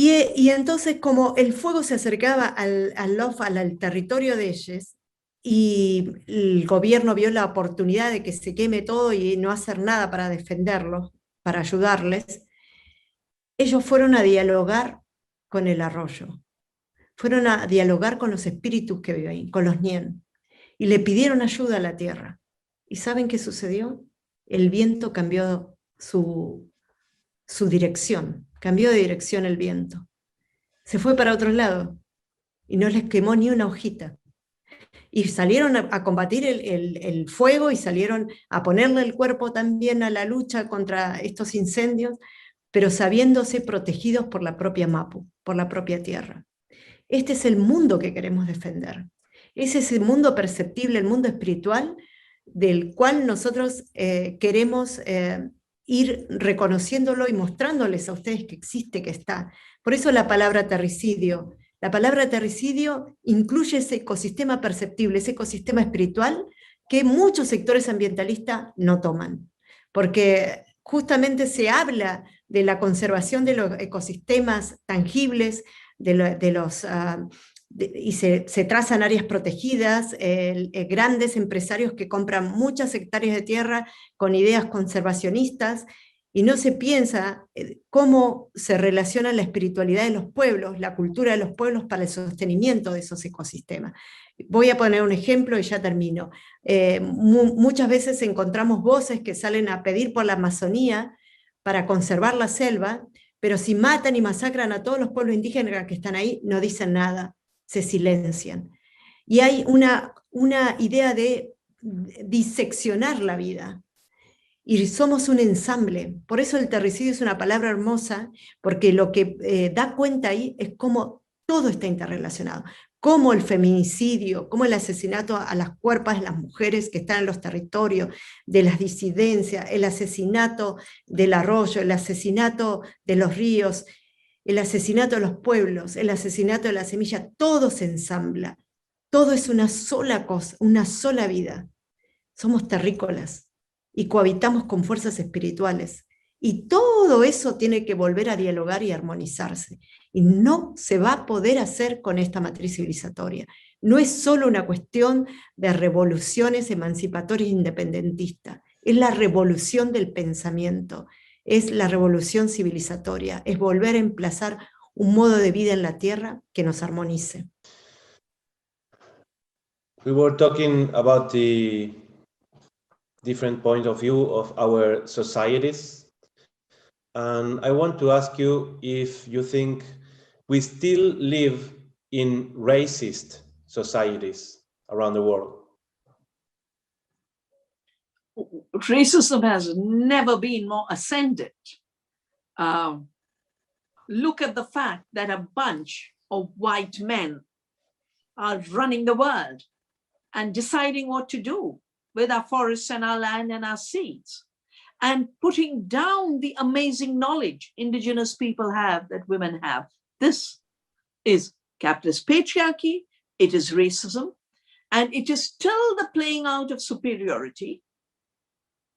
A: Y entonces, como el fuego se acercaba al territorio de ellos, y el gobierno vio la oportunidad de que se queme todo y no hacer nada para defenderlos, para ayudarles, ellos fueron a dialogar con el arroyo, fueron a dialogar con los espíritus que viven ahí, con los ñen, y le pidieron ayuda a la tierra. ¿Y saben qué sucedió? El viento cambió su dirección. Cambió de dirección el viento. Se fue para otro lado y no les quemó ni una hojita. Y salieron a combatir el fuego y salieron a ponerle el cuerpo también a la lucha contra estos incendios, pero sabiéndose protegidos por la propia Mapu, por la propia tierra. Este es el mundo que queremos defender. Ese es el mundo perceptible, el mundo espiritual, del cual nosotros queremos ir reconociéndolo y mostrándoles a ustedes que existe, que está. Por eso la palabra terricidio. La palabra terricidio incluye ese ecosistema perceptible, ese ecosistema espiritual que muchos sectores ambientalistas no toman. Porque justamente se habla de la conservación de los ecosistemas tangibles, y se trazan áreas protegidas, grandes empresarios que compran muchas hectáreas de tierra con ideas conservacionistas, y no se piensa cómo se relaciona la espiritualidad de los pueblos, la cultura de los pueblos para el sostenimiento de esos ecosistemas. Voy a poner un ejemplo y ya termino. Muchas veces encontramos voces que salen a pedir por la Amazonía para conservar la selva, pero si matan y masacran a todos los pueblos indígenas que están ahí, no dicen nada, se silencian. Y hay una idea de diseccionar la vida. Y somos un ensamble. Por eso el terricidio es una palabra hermosa, porque lo que da cuenta ahí es cómo todo está interrelacionado. Cómo el feminicidio, cómo el asesinato a las cuerpas de las mujeres que están en los territorios, de las disidencias, el asesinato del arroyo, el asesinato de los ríos, el asesinato de los pueblos, el asesinato de la semilla, todo se ensambla. Todo es una sola cosa, una sola vida. Somos terrícolas y cohabitamos con fuerzas espirituales. Y todo eso tiene que volver a dialogar y armonizarse. Y no se va a poder hacer con esta matriz civilizatoria. No es solo una cuestión de revoluciones emancipatorias e independentistas. Es la revolución del pensamiento. Es la revolución civilizatoria. Es volver a emplazar un modo de vida en la tierra que nos armonice.
G: We were talking about different point of view of our societies. And I want to ask you if you think we still live in racist societies around the world.
H: Racism has never been more ascendant. Look at the fact that a bunch of white men are running the world and deciding what to do with our forests and our land and our seas, and putting down the amazing knowledge indigenous people have, that women have. This is capitalist patriarchy, it is racism, and it is still the playing out of superiority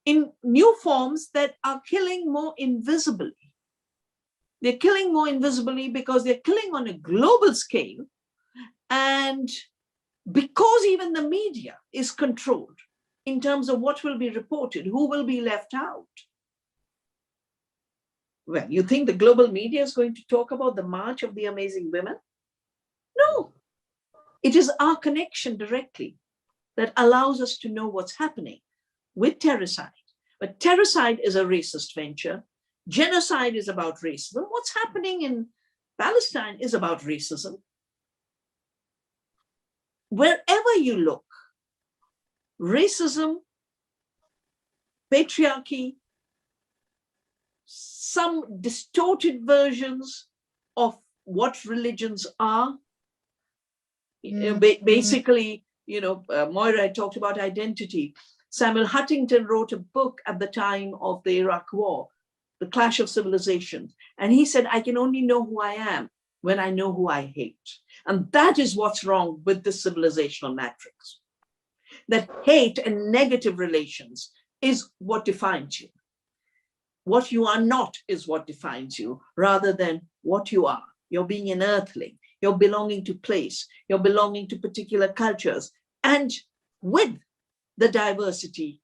H: in new forms that are killing more invisibly. They're killing more invisibly because they're killing on a global scale, and because even the media is controlled in terms of what will be reported, who will be left out. Well, you think the global media is going to talk about the march of the amazing women? No. It is our connection directly that allows us to know what's happening with Terricide. But Terricide is a racist venture. Genocide is about racism. What's happening in Palestine is about racism. Wherever you look, racism, patriarchy, some distorted versions of what religions are. Basically, Moira talked about identity. Samuel Huntington wrote a book at the time of the Iraq War, The Clash of Civilizations. And he said, I can only know who I am when I know who I hate. And that is what's wrong with this civilizational matrix. That hate and negative relations is what defines you. What you are not is what defines you, rather than what you are. You're being an earthling. You're belonging to place. You're belonging to particular cultures. And with the diversity,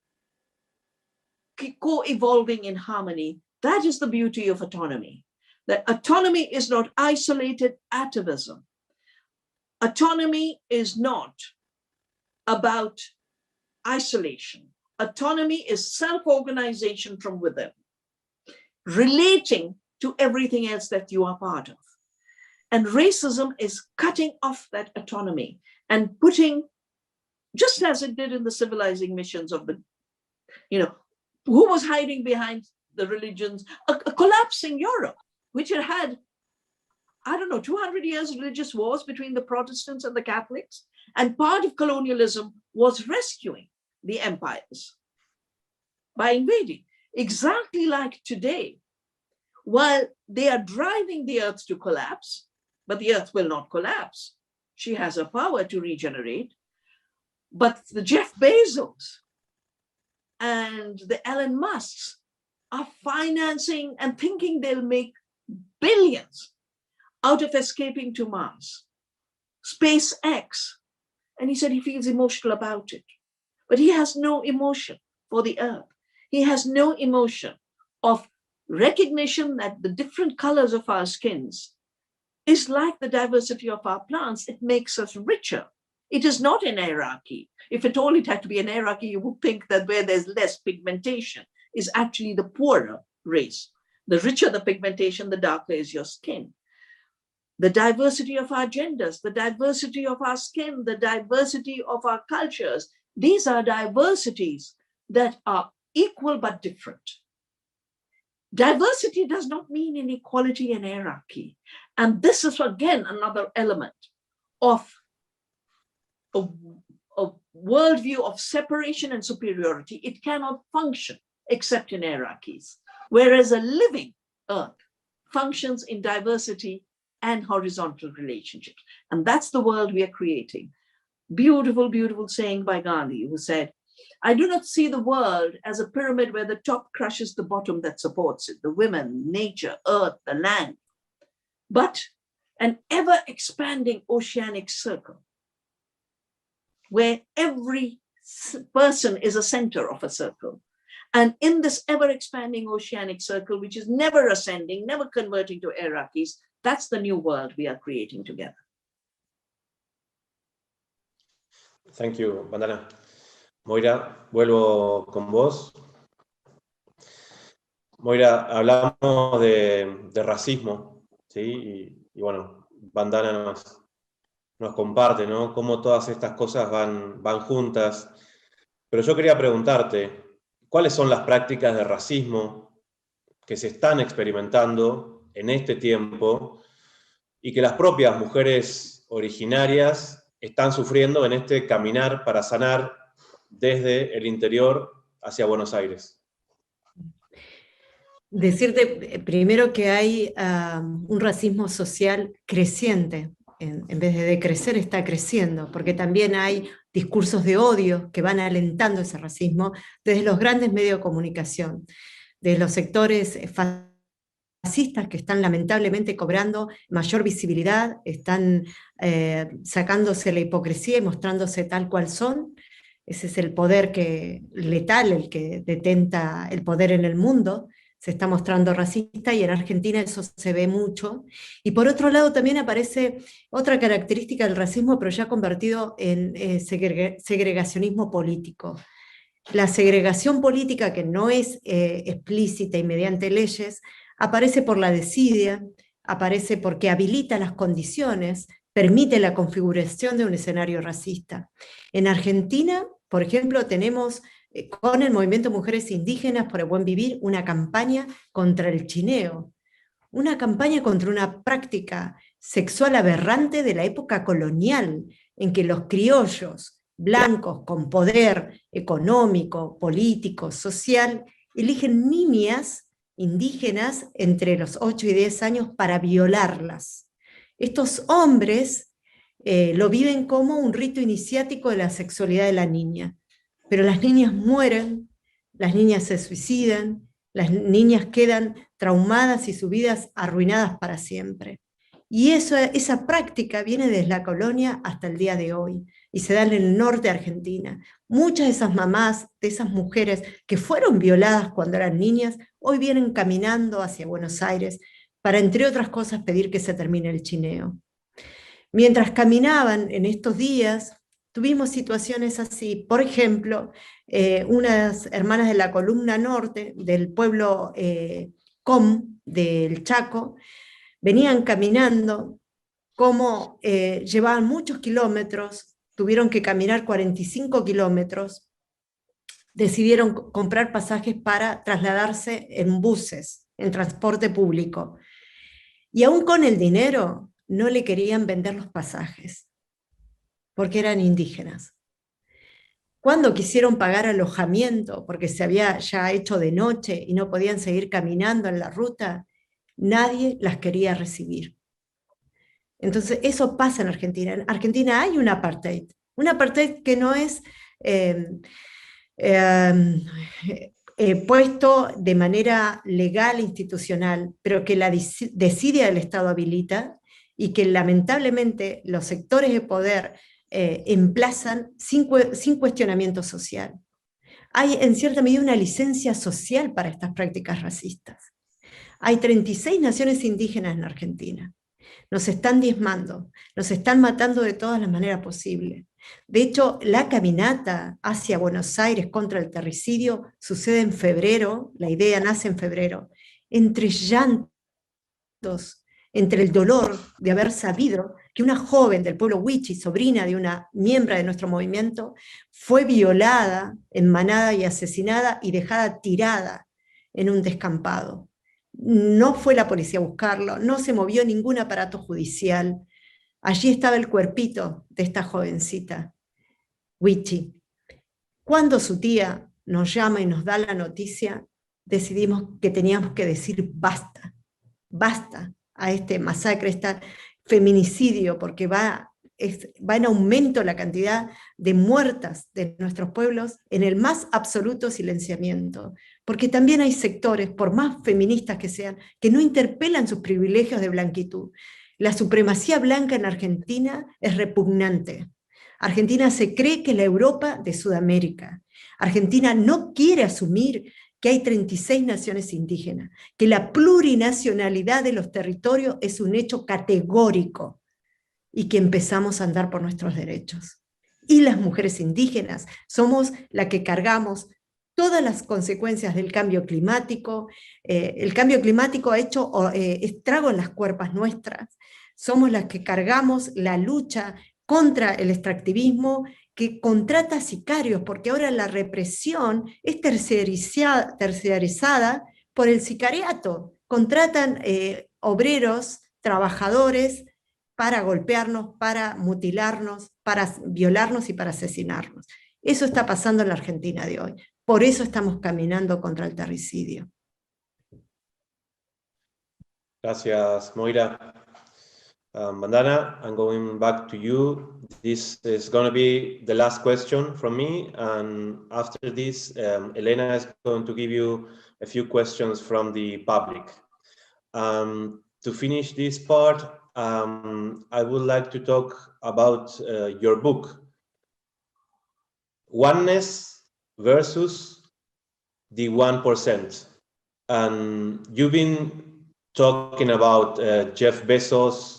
H: co-evolving in harmony, that is the beauty of autonomy. That autonomy is not isolated atavism. Autonomy is not about isolation. Autonomy is self-organization from within, relating to everything else that you are part of. And racism is cutting off that autonomy and putting, just as it did in the civilizing missions of the, who was hiding behind the religions, a collapsing Europe, which had 200 years of religious wars between the Protestants and the Catholics. And part of colonialism was rescuing the empires by invading. Exactly like today, while they are driving the earth to collapse, but the earth will not collapse. She has a power to regenerate. But the Jeff Bezos and the Elon Musks are financing and thinking they'll make billions out of escaping to Mars. SpaceX. And he said he feels emotional about it. But he has no emotion for the earth. He has no emotion of recognition that the different colors of our skins is like the diversity of our plants. It makes us richer. It is not an hierarchy. If at all it had to be an hierarchy, you would think that where there's less pigmentation is actually the poorer race. The richer the pigmentation, the darker is your skin. The diversity of our genders, the diversity of our skin, the diversity of our cultures, these are diversities that are equal but different. Diversity does not mean inequality and hierarchy. And this is, again, another element of a worldview of separation and superiority. It cannot function except in hierarchies, whereas a living earth functions in diversity and horizontal relationships. And that's the world we are creating. Beautiful, beautiful saying by Gandhi, who said, I do not see the world as a pyramid where the top crushes the bottom that supports it, the women, nature, earth, the land, but an ever-expanding oceanic circle where every person is a center of a circle. And in this ever-expanding oceanic circle, which is never ascending, never converting to hierarchies, that's the new world we are creating together.
G: Thank you, Vandana. Moira, vuelvo con vos. Moira, hablamos de racismo, ¿sí? Y bueno, Vandana nos comparte, ¿no? Cómo todas estas cosas van juntas. Pero yo quería preguntarte, ¿cuáles son las prácticas de racismo que se están experimentando en este tiempo y que las propias mujeres originarias están sufriendo en este caminar para sanar desde el interior hacia Buenos Aires?
A: Decirte primero que hay un racismo social creciente, en vez de decrecer está creciendo, porque también hay discursos de odio que van alentando ese racismo desde los grandes medios de comunicación, desde los sectores fascistas que están lamentablemente cobrando mayor visibilidad, están sacándose la hipocresía y mostrándose tal cual son. Ese es el poder letal, el que detenta el poder en el mundo. Se está mostrando racista y en Argentina eso se ve mucho. Y por otro lado también aparece otra característica del racismo, pero ya convertido en segregacionismo político. La segregación política, que no es explícita y mediante leyes, aparece por la desidia, aparece porque habilita las condiciones, permite la configuración de un escenario racista. En Argentina, por ejemplo, tenemos con el movimiento Mujeres Indígenas por el Buen Vivir una campaña contra el chineo, una campaña contra una práctica sexual aberrante de la época colonial, en que los criollos blancos con poder económico, político, social, eligen niñas indígenas entre los 8 y 10 años para violarlas. Estos hombres lo viven como un rito iniciático de la sexualidad de la niña, pero las niñas mueren, las niñas se suicidan, las niñas quedan traumadas y sus vidas arruinadas para siempre. Y esa práctica viene desde la colonia hasta el día de hoy, y se da en el norte de Argentina. Muchas de esas mamás, de esas mujeres que fueron violadas cuando eran niñas, hoy vienen caminando hacia Buenos Aires para, entre otras cosas, pedir que se termine el chineo. Mientras caminaban en estos días, tuvimos situaciones así. Por ejemplo, unas hermanas de la columna norte, del pueblo del Chaco, venían caminando, como llevaban muchos kilómetros, tuvieron que caminar 45 kilómetros, decidieron comprar pasajes para trasladarse en buses, en transporte público. Y aún con el dinero no le querían vender los pasajes, porque eran indígenas. Cuando quisieron pagar alojamiento, porque se había ya hecho de noche y no podían seguir caminando en la ruta, nadie las quería recibir. Entonces eso pasa en Argentina. En Argentina hay un apartheid que no es puesto de manera legal, institucional, pero que la desidia del Estado habilita y que lamentablemente los sectores de poder emplazan sin cuestionamiento social. Hay en cierta medida una licencia social para estas prácticas racistas. Hay 36 naciones indígenas en Argentina. Nos están diezmando, nos están matando de todas las maneras posibles. De hecho, la caminata hacia Buenos Aires contra el terricidio sucede en febrero, la idea nace en febrero, entre llantos, entre el dolor de haber sabido que una joven del pueblo Wichi, sobrina de una miembro de nuestro movimiento, fue violada en manada y asesinada y dejada tirada en un descampado. No fue la policía a buscarlo, no se movió ningún aparato judicial. Allí estaba el cuerpito de esta jovencita, Wichi. Cuando su tía nos llama y nos da la noticia, decidimos que teníamos que decir basta, basta a este masacre, este feminicidio, porque va en aumento la cantidad de muertas de nuestros pueblos en el más absoluto silenciamiento, porque también hay sectores, por más feministas que sean, que no interpelan sus privilegios de blanquitud. La supremacía blanca en Argentina es repugnante. Argentina se cree que es la Europa de Sudamérica. Argentina no quiere asumir que hay 36 naciones indígenas, que la plurinacionalidad de los territorios es un hecho categórico y que empezamos a andar por nuestros derechos. y las mujeres indígenas somos las que cargamos todas las consecuencias del cambio climático. El cambio climático ha hecho estrago en las cuerpas nuestras. Somos las que cargamos la lucha contra el extractivismo, que contrata sicarios, porque ahora la represión es terciarizada por el sicariato. Contratan obreros, trabajadores, para golpearnos, para mutilarnos, para violarnos y para asesinarnos. Eso está pasando en la Argentina de hoy. Por eso estamos caminando contra el terricidio.
G: Gracias, Moira. Vandana, I'm going back to you. This is going to be the last question from me, and after this, Elena is going to give you a few questions from the public. To finish this part, I would like to talk about your book, Oneness versus the 1%. And you've been talking about Jeff Bezos,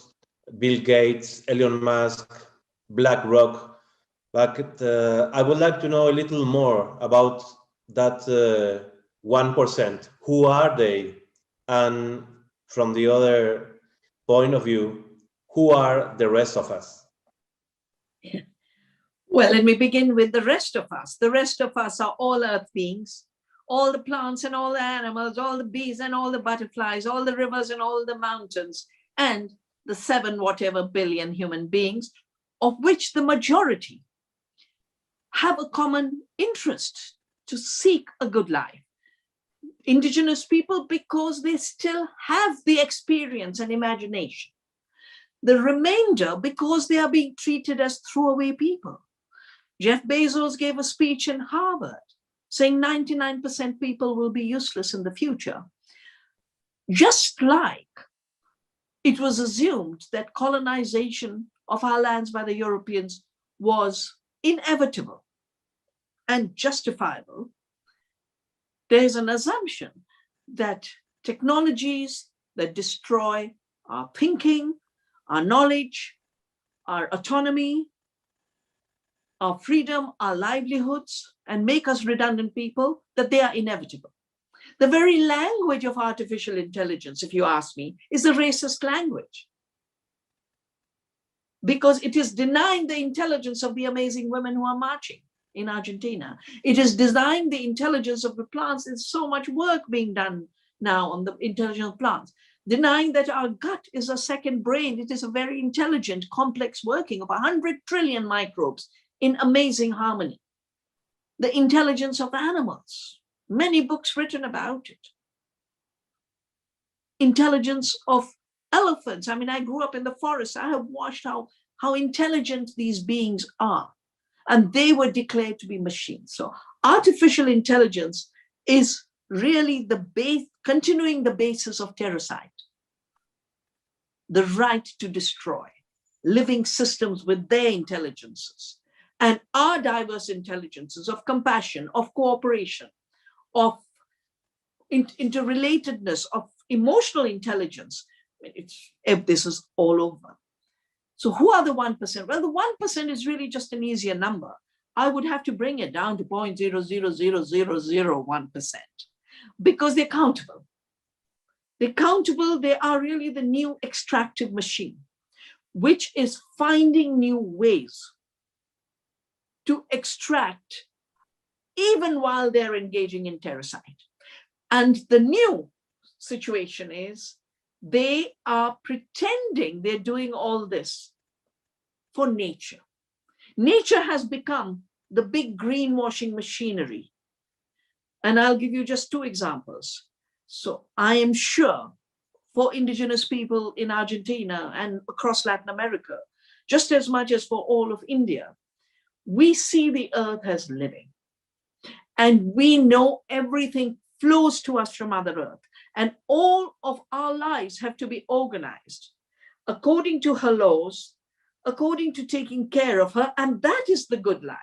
G: Bill Gates, Elon Musk, BlackRock, but I would like to know a little more about that 1%. Who are they? And from the other point of view, who are the rest of us?
H: Well, let me begin with the rest of us. The rest of us are all earth beings, all the plants and all the animals, all the bees and all the butterflies, all the rivers and all the mountains, and the 7 whatever billion human beings, of which the majority have a common interest to seek a good life. Indigenous people, because they still have the experience and imagination. The remainder, because they are being treated as throwaway people. Jeff Bezos gave a speech in Harvard saying 99% people will be useless in the future. Just like it was assumed that colonization of our lands by the Europeans was inevitable and justifiable, there is an assumption that technologies that destroy our thinking, our knowledge, our autonomy, our freedom, our livelihoods, and make us redundant people, that they are inevitable. The very language of artificial intelligence, if you ask me, is a racist language, because it is denying the intelligence of the amazing women who are marching in Argentina. It is denying the intelligence of the plants. There's so much work being done now on the intelligence of plants, denying that our gut is a second brain. It is a very intelligent, complex working of 100 trillion microbes in amazing harmony. The intelligence of animals, many books written about it. Intelligence of elephants. I mean, I grew up in the forest. I have watched how intelligent these beings are, and they were declared to be machines. So artificial intelligence is really the base, continuing the basis of terroricide, the right to destroy living systems with their intelligences. And our diverse intelligences of compassion, of cooperation, of interrelatedness, of emotional intelligence, this is all over. So who are the 1%? Well, the 1% is really just an easier number. I would have to bring it down to 0.0000001%, because they're countable. They're countable. They are really the new extractive machine, which is finding new ways to extract even while they're engaging in terroricide. And the new situation is they are pretending they're doing all this for nature. Nature has become the big greenwashing machinery. And I'll give you just 2 examples. So I am sure for indigenous people in Argentina and across Latin America, just as much as for all of India, we see the earth as living. And we know everything flows to us from Mother Earth. And all of our lives have to be organized according to her laws, according to taking care of her, and that is the good life.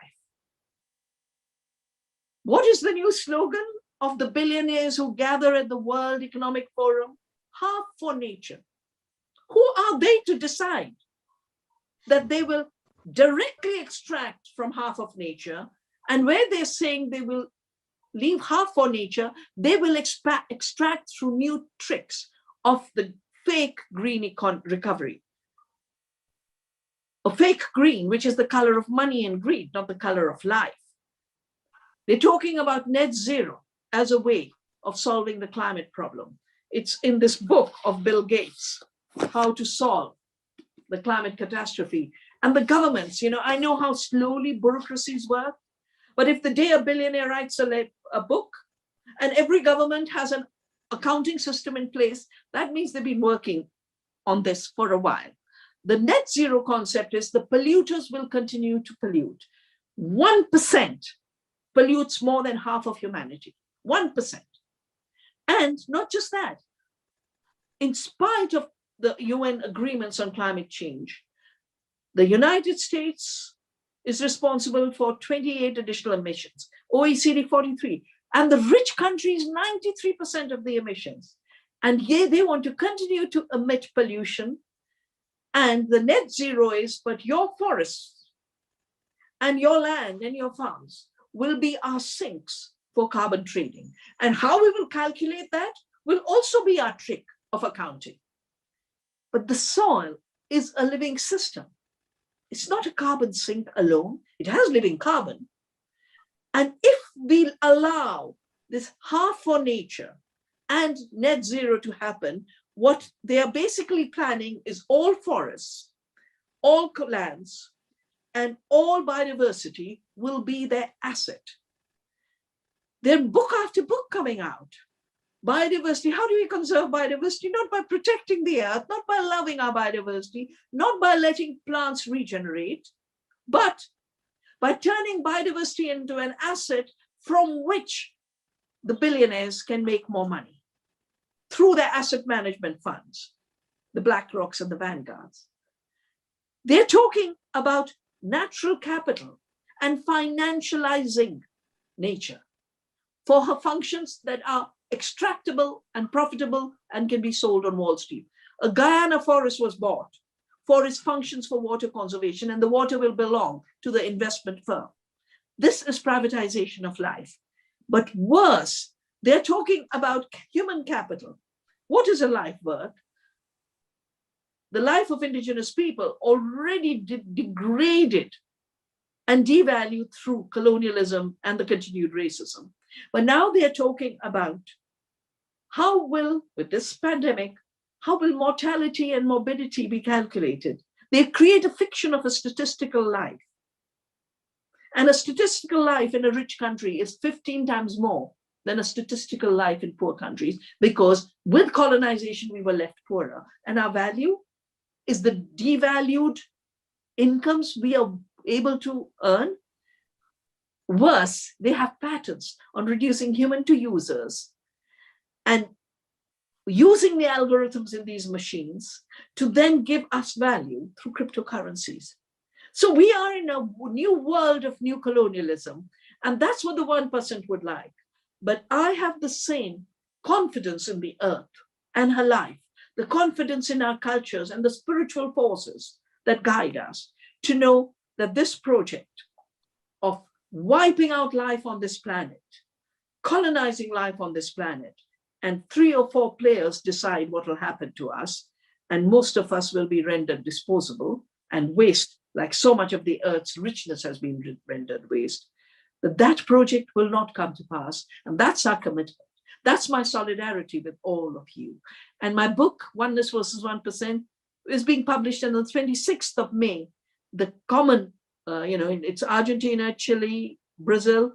H: What is the new slogan of the billionaires who gather at the World Economic Forum? Half for nature. Who are they to decide that they will directly extract from half of nature, and where they're saying they will leave half for nature, they will extract through new tricks of the fake green recovery. A fake green, which is the color of money and greed, not the color of life. They're talking about net zero as a way of solving the climate problem. It's in this book of Bill Gates, How to Solve the Climate Catastrophe. And the governments, I know how slowly bureaucracies work, but if the day a billionaire writes a book and every government has an accounting system in place, that means they've been working on this for a while. The net zero concept is the polluters will continue to pollute. 1% pollutes more than half of humanity. 1%. And not just that, in spite of the UN agreements on climate change, the United States is responsible for 28 additional emissions, OECD 43, and the rich countries 93% of the emissions. And yet they want to continue to emit pollution. And the net zero is, but your forests and your land and your farms will be our sinks for carbon trading. And how we will calculate that will also be our trick of accounting. But the soil is a living system. It's not a carbon sink alone. It has living carbon. And if we allow this half for nature and net zero to happen, what they are basically planning is all forests, all lands, and all biodiversity will be their asset. There's book after book coming out. Biodiversity, how do we conserve biodiversity? Not by protecting the earth, not by loving our biodiversity, not by letting plants regenerate, but by turning biodiversity into an asset from which the billionaires can make more money through their asset management funds, the BlackRocks and the Vanguards. They're talking about natural capital and financializing nature for her functions that are extractable and profitable and can be sold on Wall Street. A Guyana forest was bought for its functions for water conservation, and the water will belong to the investment firm. This is privatization of life. But worse, they're talking about human capital. What is a life worth? The life of indigenous people already degraded and devalued through colonialism and the continued racism. But now they're talking about how will, with this pandemic, how will mortality and morbidity be calculated? They create a fiction of a statistical life. And a statistical life in a rich country is 15 times more than a statistical life in poor countries, because with colonization, we were left poorer. And our value is the devalued incomes we are able to earn. Worse, they have patents on reducing human to users and using the algorithms in these machines to then give us value through cryptocurrencies. So we are in a new world of new colonialism, and that's what the 1% would like. But I have the same confidence in the earth and her life, the confidence in our cultures and the spiritual forces that guide us to know that this project of wiping out life on this planet, colonizing life on this planet, and 3 or 4 players decide what will happen to us, and most of us will be rendered disposable and waste, like so much of the earth's richness has been rendered waste, that project will not come to pass. And that's our commitment. That's my solidarity with all of you. And my book, Oneness versus 1%, is being published on the 26th of May. The common, it's Argentina, Chile, Brazil.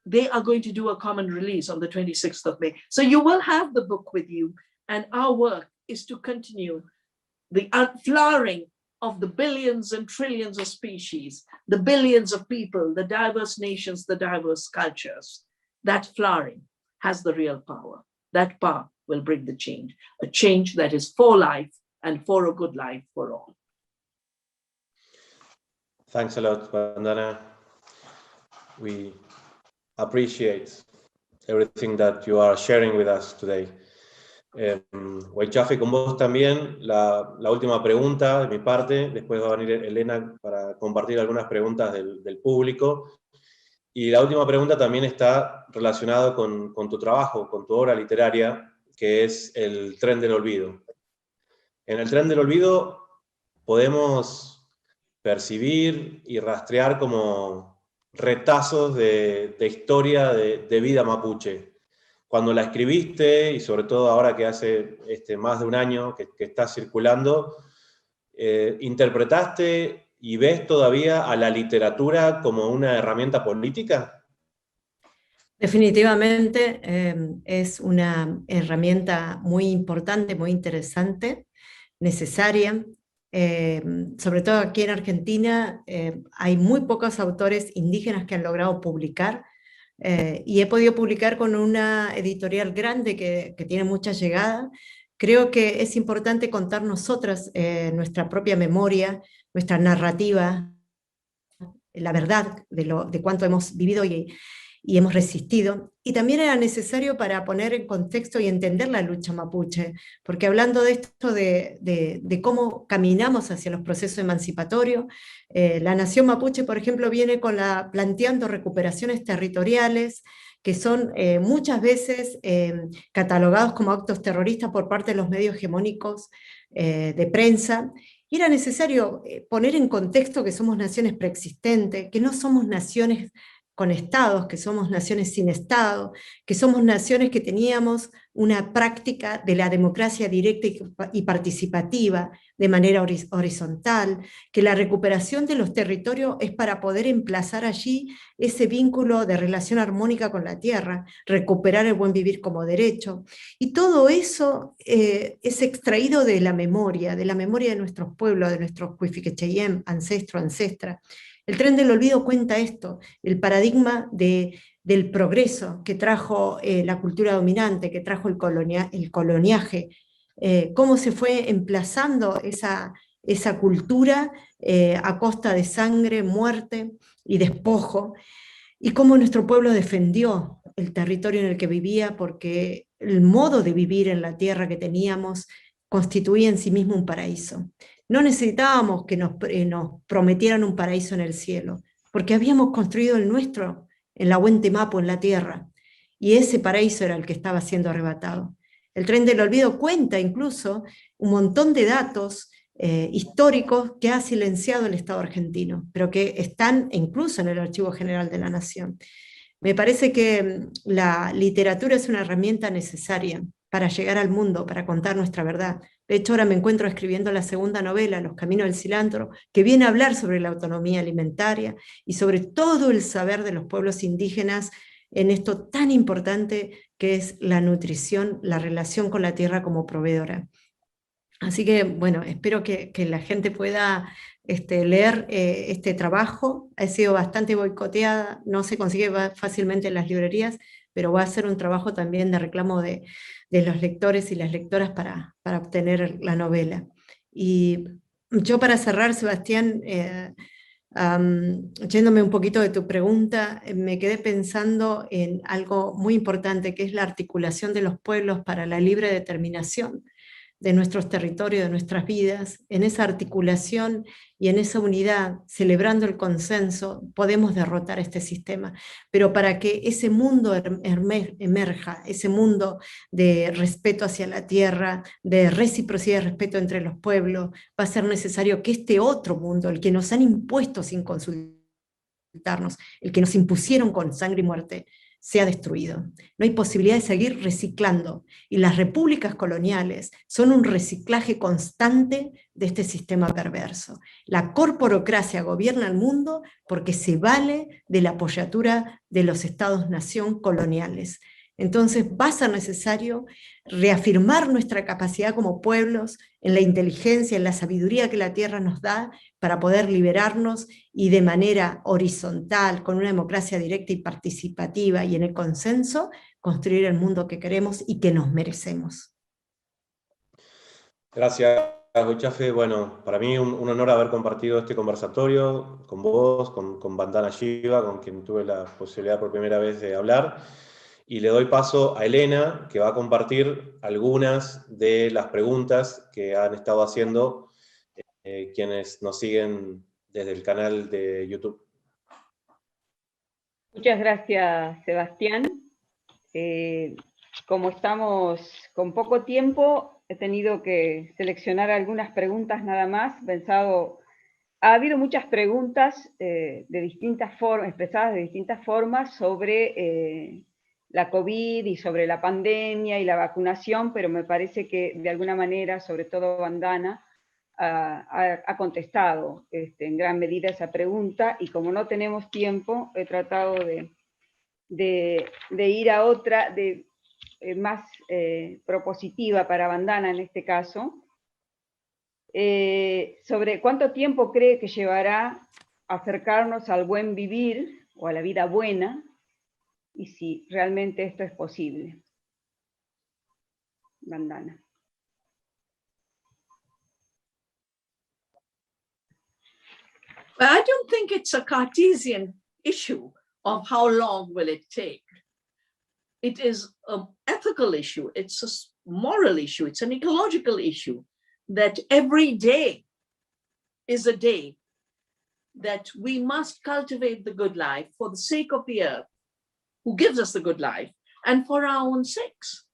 H: They are going to do a common release on the 26th of May. So you will have the book with you. And our work is to continue the flowering of the billions and trillions of species, the billions of people, the diverse nations, the diverse cultures. That flowering has the real power. That power will bring the change, a change that is for life and for a good life for all.
G: Thanks a lot, Vandana. We appreciate everything that you are sharing with us today. Huaychafe, con vos también, la última pregunta de mi parte, después va a venir Elena para compartir algunas preguntas del público. Y la última pregunta también está relacionada con tu trabajo, con tu obra literaria, que es El tren del olvido. En El tren del olvido podemos percibir y rastrear como retazos de historia de vida mapuche. Cuando la escribiste, y sobre todo ahora que hace más de un año que está circulando, ¿interpretaste y ves todavía a la literatura como una herramienta política?
A: Definitivamente es una herramienta muy importante, muy interesante, necesaria. Sobre todo aquí en Argentina hay muy pocos autores indígenas que han logrado publicar, y he podido publicar con una editorial grande que tiene mucha llegada. Creo que es importante contar nosotras nuestra propia memoria, nuestra narrativa, la verdad de cuánto hemos vivido y hemos resistido. Y también era necesario para poner en contexto y entender la lucha mapuche, porque hablando de esto de cómo caminamos hacia los procesos emancipatorios, la nación mapuche, por ejemplo, viene planteando recuperaciones territoriales que son muchas veces catalogados como actos terroristas por parte de los medios hegemónicos de prensa. Y era necesario poner en contexto que somos naciones preexistentes, que no somos naciones con estados, que somos naciones sin estado, que somos naciones que teníamos una práctica de la democracia directa y participativa de manera horizontal, que la recuperación de los territorios es para poder emplazar allí ese vínculo de relación armónica con la tierra, recuperar el buen vivir como derecho. Y todo eso es extraído de la memoria de nuestros pueblos, de nuestros cuifiquecheyem, ancestro, ancestra. El tren del olvido cuenta esto, el paradigma del progreso que trajo la cultura dominante, que trajo el coloniaje, cómo se fue emplazando esa cultura a costa de sangre, muerte y despojo, y cómo nuestro pueblo defendió el territorio en el que vivía, porque el modo de vivir en la tierra que teníamos constituía en sí mismo un paraíso. No necesitábamos que nos prometieran un paraíso en el cielo, porque habíamos construido el nuestro en la Huentemapo, en la tierra, y ese paraíso era el que estaba siendo arrebatado. El tren del olvido cuenta incluso un montón de datos históricos que ha silenciado el Estado argentino, pero que están incluso en el Archivo General de la Nación. Me parece que la literatura es una herramienta necesaria para llegar al mundo, para contar nuestra verdad. De hecho, ahora me encuentro escribiendo la segunda novela, Los Caminos del Cilantro, que viene a hablar sobre la autonomía alimentaria y sobre todo el saber de los pueblos indígenas en esto tan importante que es la nutrición, la relación con la tierra como proveedora. Así que, bueno, espero que la gente pueda leer este trabajo. Ha sido bastante boicoteada, no se consigue fácilmente en las librerías, pero va a ser un trabajo también de reclamo de los lectores y las lectoras para obtener la novela. Y yo, para cerrar, Sebastián, yéndome un poquito de tu pregunta, me quedé pensando en algo muy importante, que es la articulación de los pueblos para la libre determinación de nuestros territorios, de nuestras vidas. En esa articulación y en esa unidad, celebrando el consenso, podemos derrotar este sistema. Pero para que ese mundo emerja, ese mundo de respeto hacia la tierra, de reciprocidad y respeto entre los pueblos, va a ser necesario que este otro mundo, el que nos han impuesto sin consultarnos, el que nos impusieron con sangre y muerte, sea destruido. No hay posibilidad de seguir reciclando, y las repúblicas coloniales son un reciclaje constante de este sistema perverso. La corporocracia gobierna el mundo porque se vale de la apoyatura de los estados-nación coloniales. Entonces va a ser necesario reafirmar nuestra capacidad como pueblos en la inteligencia, en la sabiduría que la tierra nos da para poder liberarnos y de manera horizontal, con una democracia directa y participativa y en el consenso, construir el mundo que queremos y que nos merecemos.
G: Gracias, Huaychafe. Bueno, para mí un honor haber compartido este conversatorio con vos, con Vandana Shiva, con quien tuve la posibilidad por primera vez de hablar. y le doy paso a Elena, que va a compartir algunas de las preguntas que han estado haciendo quienes nos siguen desde el canal de YouTube.
F: Muchas gracias, Sebastián. Como estamos con poco tiempo, he tenido que seleccionar algunas preguntas nada más. Ha habido muchas preguntas de distintas formas, expresadas de distintas formas sobre la COVID y sobre la pandemia y la vacunación, pero me parece que de alguna manera, sobre todo Vandana, ha contestado en gran medida esa pregunta, y como no tenemos tiempo, he tratado de ir a otra más propositiva para Vandana en este caso, sobre cuánto tiempo cree que llevará acercarnos al buen vivir o a la vida buena, y si realmente esto es posible. Vandana.
H: I don't think it's a Cartesian issue of how long will it take. It is an ethical issue, it's a moral issue, it's an ecological issue, that every day is a day that we must cultivate the good life for the sake of the earth, who gives us the good life, and for our own sakes.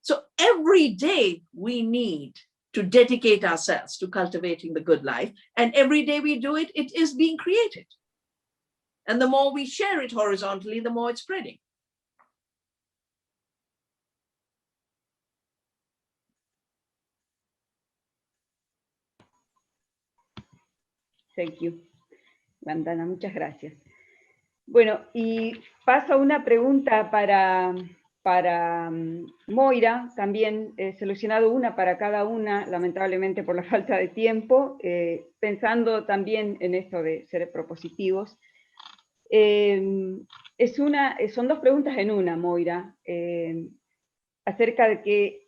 H: So every day we need to dedicate ourselves to cultivating the good life, and every day we do it, it is being created. And the more we share it horizontally, the more it's spreading.
F: Thank you, Vandana, muchas gracias. Bueno, y paso una pregunta para Moira, también he seleccionado una para cada una, lamentablemente por la falta de tiempo, pensando también en esto de ser propositivos. Son dos preguntas en una, Moira, acerca de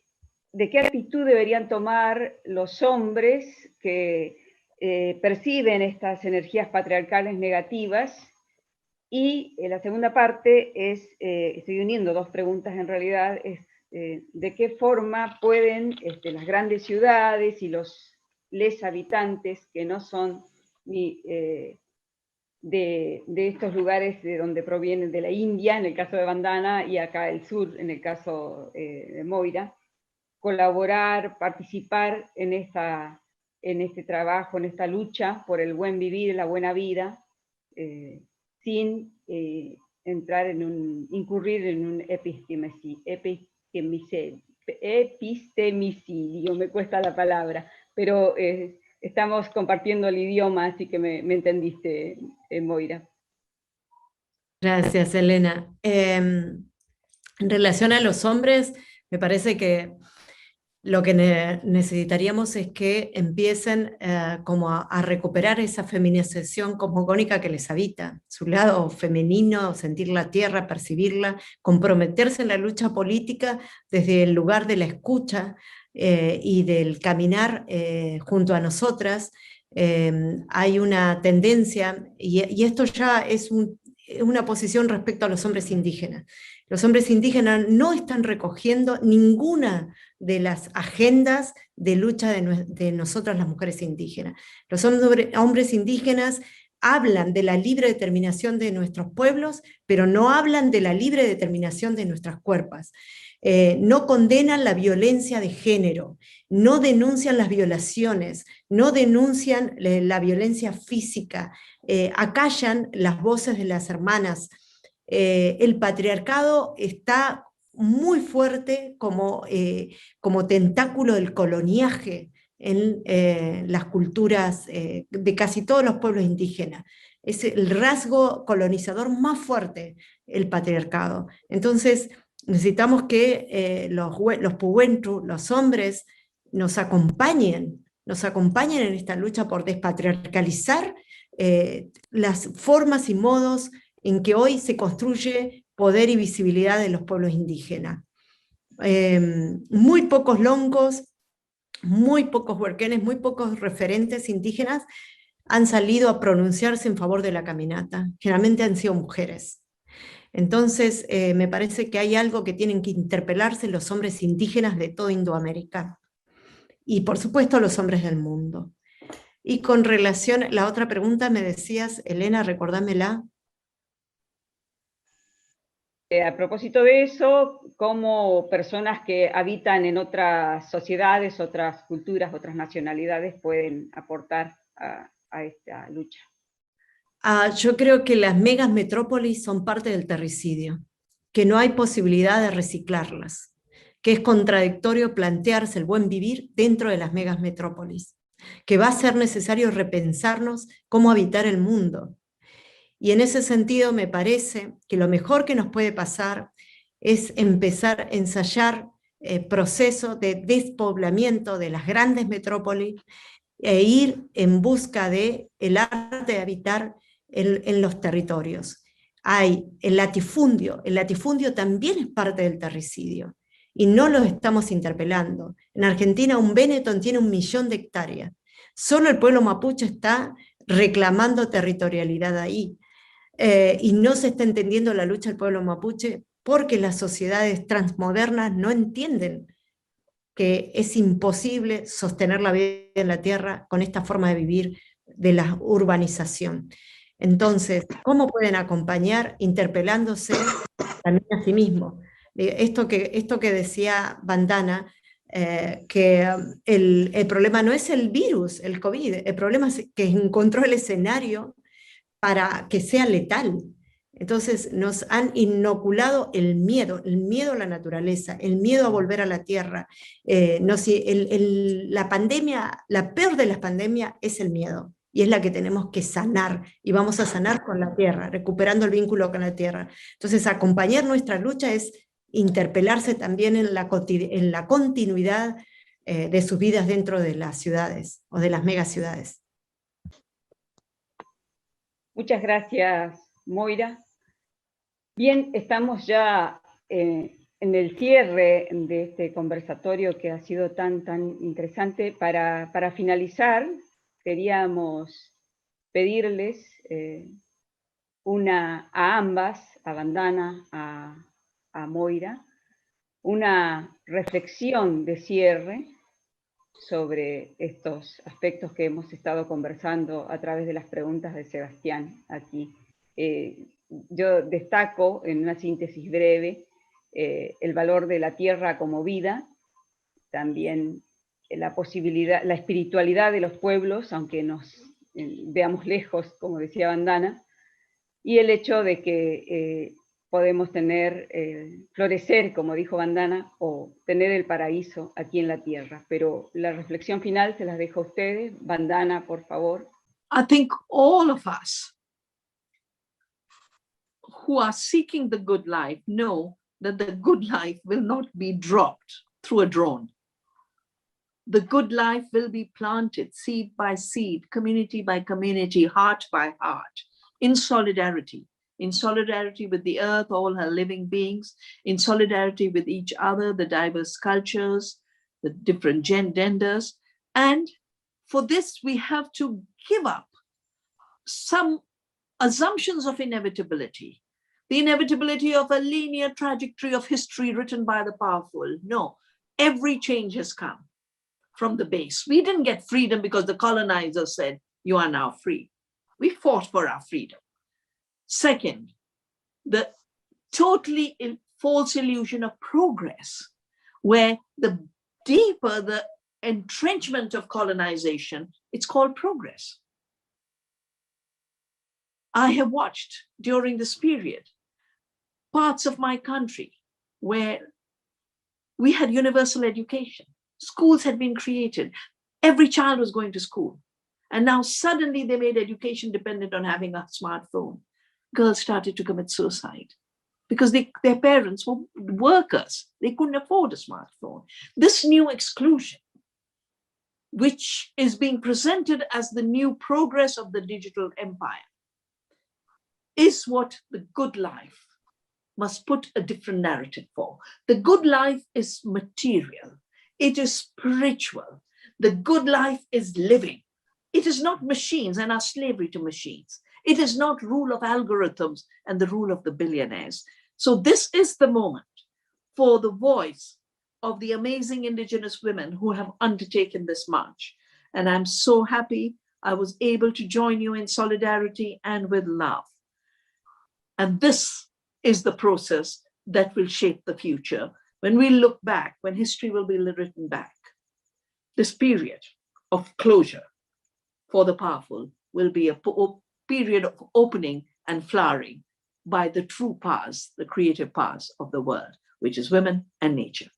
F: qué actitud deberían tomar los hombres que perciben estas energías patriarcales negativas. Y la segunda parte es, estoy uniendo dos preguntas en realidad, es de qué forma pueden las grandes ciudades y les habitantes que no son ni de estos lugares de donde provienen, de la India, en el caso de Vandana, y acá el sur, en el caso de Moira, colaborar, participar en este trabajo, en esta lucha por el buen vivir, la buena vida, sin incurrir en un epistemicidio, me cuesta la palabra, pero estamos compartiendo el idioma, así que me entendiste, Moira.
A: Gracias, Elena. En relación a los hombres, me parece que lo que necesitaríamos es que empiecen como a recuperar esa feminización cosmogónica que les habita, su lado femenino, sentir la tierra, percibirla, comprometerse en la lucha política desde el lugar de la escucha y del caminar junto a nosotras. Hay una tendencia, y esto ya es una posición respecto a los hombres indígenas. Los hombres indígenas no están recogiendo ninguna de las agendas de lucha de nosotras las mujeres indígenas. Los hombres indígenas hablan de la libre determinación de nuestros pueblos, pero no hablan de la libre determinación de nuestras cuerpos. No condenan la violencia de género, no denuncian las violaciones, no denuncian la violencia física, acallan las voces de las hermanas. El patriarcado está muy fuerte como tentáculo del coloniaje en las culturas de casi todos los pueblos indígenas. Es el rasgo colonizador más fuerte, el patriarcado. Entonces necesitamos que los puwentu, los hombres, nos acompañen en esta lucha por despatriarcalizar las formas y modos en que hoy se construye poder y visibilidad de los pueblos indígenas. Muy pocos longos, muy pocos huerquenes, muy pocos referentes indígenas han salido a pronunciarse en favor de la caminata. Generalmente han sido mujeres. Entonces, me parece que hay algo que tienen que interpelarse los hombres indígenas de toda Indoamérica. Y por supuesto los hombres del mundo. Y con relación, la otra pregunta me decías, Elena, recordámela.
F: A propósito de eso, cómo personas que habitan en otras sociedades, otras culturas, otras nacionalidades pueden aportar a esta lucha.
A: Yo creo que las megas metrópolis son parte del terricidio, que no hay posibilidad de reciclarlas, que es contradictorio plantearse el buen vivir dentro de las megas metrópolis, que va a ser necesario repensarnos cómo habitar el mundo. Y en ese sentido me parece que lo mejor que nos puede pasar es empezar a ensayar procesos de despoblamiento de las grandes metrópolis e ir en busca del arte de habitar en los territorios. Hay el latifundio también es parte del terricidio, y no lo estamos interpelando. En Argentina un Benetton tiene 1 millón de hectáreas, solo el pueblo mapuche está reclamando territorialidad ahí, y no se está entendiendo la lucha del pueblo mapuche porque las sociedades transmodernas no entienden que es imposible sostener la vida en la tierra con esta forma de vivir de la urbanización. Entonces, ¿cómo pueden acompañar? Interpelándose también a sí mismos. Esto que decía Vandana, que el problema no es el virus, el COVID, el problema es que encontró el escenario para que sea letal. Entonces nos han inoculado el miedo a la naturaleza, el miedo a volver a la tierra. La pandemia, la peor de las pandemias es el miedo, y es la que tenemos que sanar, y vamos a sanar con la tierra, recuperando el vínculo con la tierra. Entonces acompañar nuestra lucha es interpelarse también en la continuidad de sus vidas dentro de las ciudades o de las megaciudades.
F: Muchas gracias, Moira. Bien, estamos ya en el cierre de este conversatorio que ha sido tan interesante. Para finalizar, queríamos pedirles a ambas, a Vandana, a Moira, una reflexión de cierre sobre estos aspectos que hemos estado conversando a través de las preguntas de Sebastián aquí. Yo destaco en una síntesis breve el valor de la tierra como vida, también la posibilidad, la espiritualidad de los pueblos, aunque nos veamos lejos, como decía Vandana, y el hecho de que podemos florecer, como dijo Vandana, o tener el paraíso aquí en la tierra. Pero la reflexión final se las dejo a ustedes. Vandana, por favor.
H: I think all of us who are seeking the good life know that the good life will not be dropped through a drone. The good life will be planted seed by seed, community by community, heart by heart, in solidarity with the earth, all her living beings, in solidarity with each other, the diverse cultures, the different genders. And for this, we have to give up some assumptions of inevitability, the inevitability of a linear trajectory of history written by the powerful. No, every change has come from the base. We didn't get freedom because the colonizer said, you are now free. We fought for our freedom. Second, the totally false illusion of progress, where the deeper the entrenchment of colonization, it's called progress. I have watched during this period parts of my country where we had universal education. Schools had been created. Every child was going to school. And now suddenly they made education dependent on having a smartphone. Girls started to commit suicide because their parents were workers. They couldn't afford a smartphone. This new exclusion, which is being presented as the new progress of the digital empire, is what the good life must put a different narrative for. The good life is material. It is spiritual. The good life is living. It is not machines and our slavery to machines. It is not rule of algorithms and the rule of the billionaires. So this is the moment for the voice of the amazing Indigenous women who have undertaken this march. And I'm so happy I was able to join you in solidarity and with love. And this is the process that will shape the future. When we look back, when history will be written back, this period of closure for the powerful will be a period of opening and flowering by the true powers, the creative powers of the world, which is women and nature.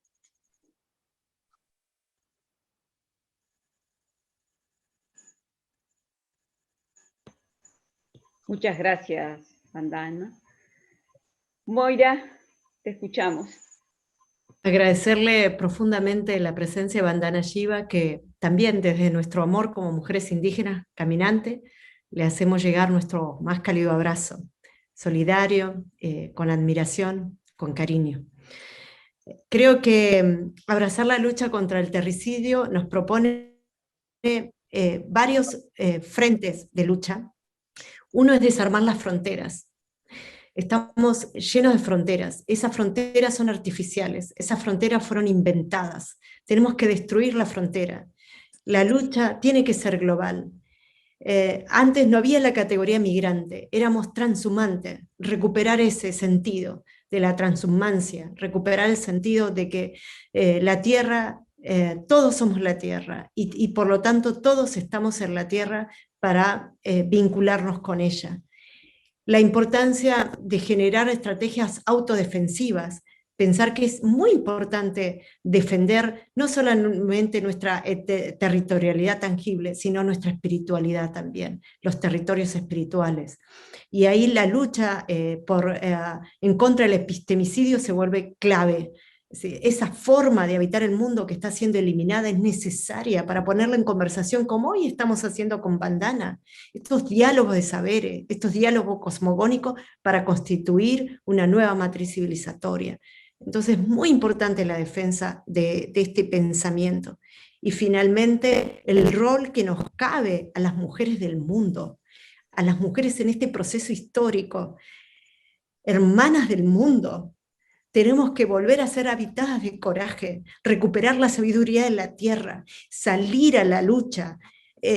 F: Muchas gracias, Vandana. Moira, te escuchamos.
A: Agradecerle profundamente la presencia de Vandana Shiva, que también desde nuestro amor como mujeres indígenas, caminantes, le hacemos llegar nuestro más cálido abrazo, solidario, con admiración, con cariño. Creo que abrazar la lucha contra el terricidio nos propone varios frentes de lucha. Uno es desarmar las fronteras. Estamos llenos de fronteras. Esas fronteras son artificiales. Esas fronteras fueron inventadas. Tenemos que destruir la frontera. La lucha tiene que ser global. Antes no había la categoría migrante. Éramos transhumantes. Recuperar ese sentido de la transhumancia. Recuperar el sentido de que la tierra, todos somos la tierra. Y por lo tanto todos estamos en la tierra para vincularnos con ella. La importancia de generar estrategias autodefensivas, pensar que es muy importante defender no solamente nuestra territorialidad tangible, sino nuestra espiritualidad también, los territorios espirituales. Y ahí la lucha en contra del epistemicidio se vuelve clave. Esa forma de habitar el mundo que está siendo eliminada es necesaria para ponerla en conversación, como hoy estamos haciendo con Vandana, estos diálogos de saberes, estos diálogos cosmogónicos para constituir una nueva matriz civilizatoria. Entonces es muy importante la defensa de este pensamiento. Y finalmente el rol que nos cabe a las mujeres del mundo, a las mujeres en este proceso histórico, hermanas del mundo. Tenemos que volver a ser habitadas de coraje, recuperar la sabiduría de la tierra, salir a la lucha.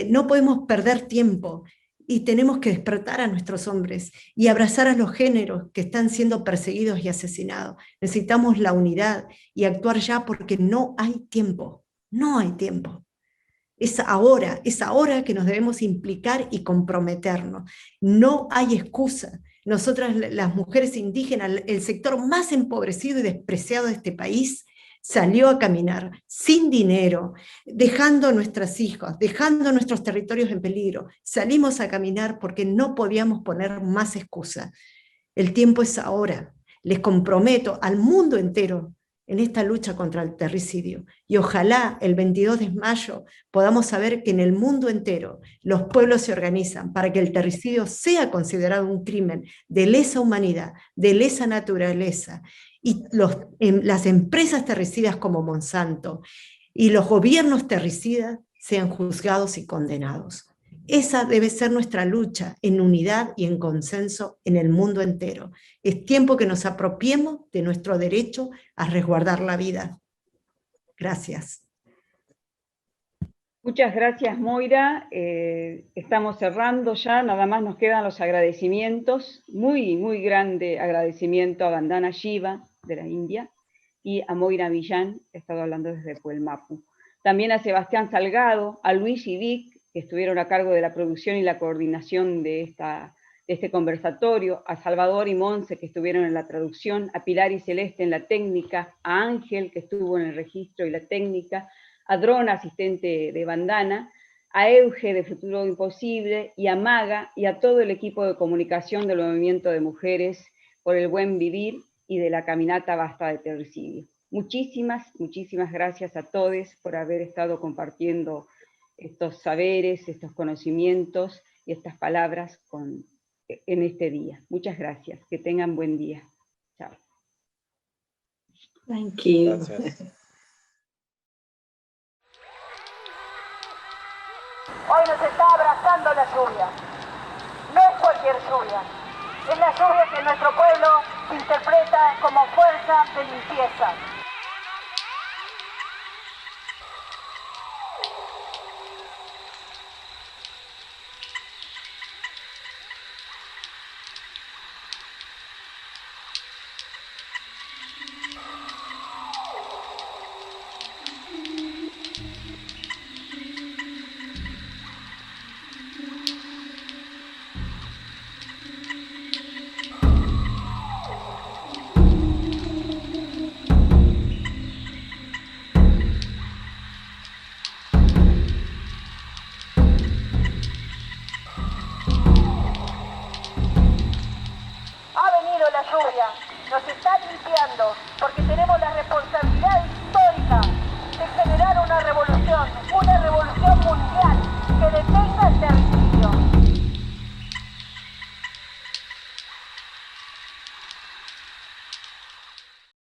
A: No podemos perder tiempo y tenemos que despertar a nuestros hombres y abrazar a los géneros que están siendo perseguidos y asesinados. Necesitamos la unidad y actuar ya porque no hay tiempo, no hay tiempo. Es ahora que nos debemos implicar y comprometernos. No hay excusa. Nosotras, las mujeres indígenas, el sector más empobrecido y despreciado de este país, salió a caminar sin dinero, dejando a nuestros hijos, dejando nuestros territorios en peligro. Salimos a caminar porque no podíamos poner más excusa. El tiempo es ahora. Les comprometo al mundo entero en esta lucha contra el terricidio. Y ojalá el 22 de mayo podamos saber que en el mundo entero los pueblos se organizan para que el terricidio sea considerado un crimen de lesa humanidad, de lesa naturaleza, y las empresas terricidas como Monsanto y los gobiernos terricidas sean juzgados y condenados. Esa debe ser nuestra lucha en unidad y en consenso en el mundo entero. Es tiempo que nos apropiemos de nuestro derecho a resguardar la vida. Gracias.
F: Muchas gracias, Moira. Estamos cerrando ya, nada más nos quedan los agradecimientos. Muy, muy grande agradecimiento a Vandana Shiva, de la India, y a Moira Millán, que he estado hablando desde Puelmapu. También a Sebastián Salgado, a Luis y Vic, que estuvieron a cargo de la producción y la coordinación de este conversatorio, a Salvador y Monse, que estuvieron en la traducción, a Pilar y Celeste en la técnica, a Ángel, que estuvo en el registro y la técnica, a Drona, asistente de Vandana, a Euge de Futuro Imposible, y a Maga, y a todo el equipo de comunicación del Movimiento de Mujeres por el Buen Vivir y de la Caminata Basta de Terricidio. Muchísimas, muchísimas gracias a todos por haber estado compartiendo estos saberes, estos conocimientos y estas palabras en este día. Muchas gracias. Que tengan buen día. Chao.
H: Thank you.
G: Gracias.
B: Hoy nos está abrazando la lluvia. No es cualquier cualquier lluvia. Es la lluvia que nuestro pueblo interpreta como fuerza de limpieza. Nos está limpiando porque tenemos la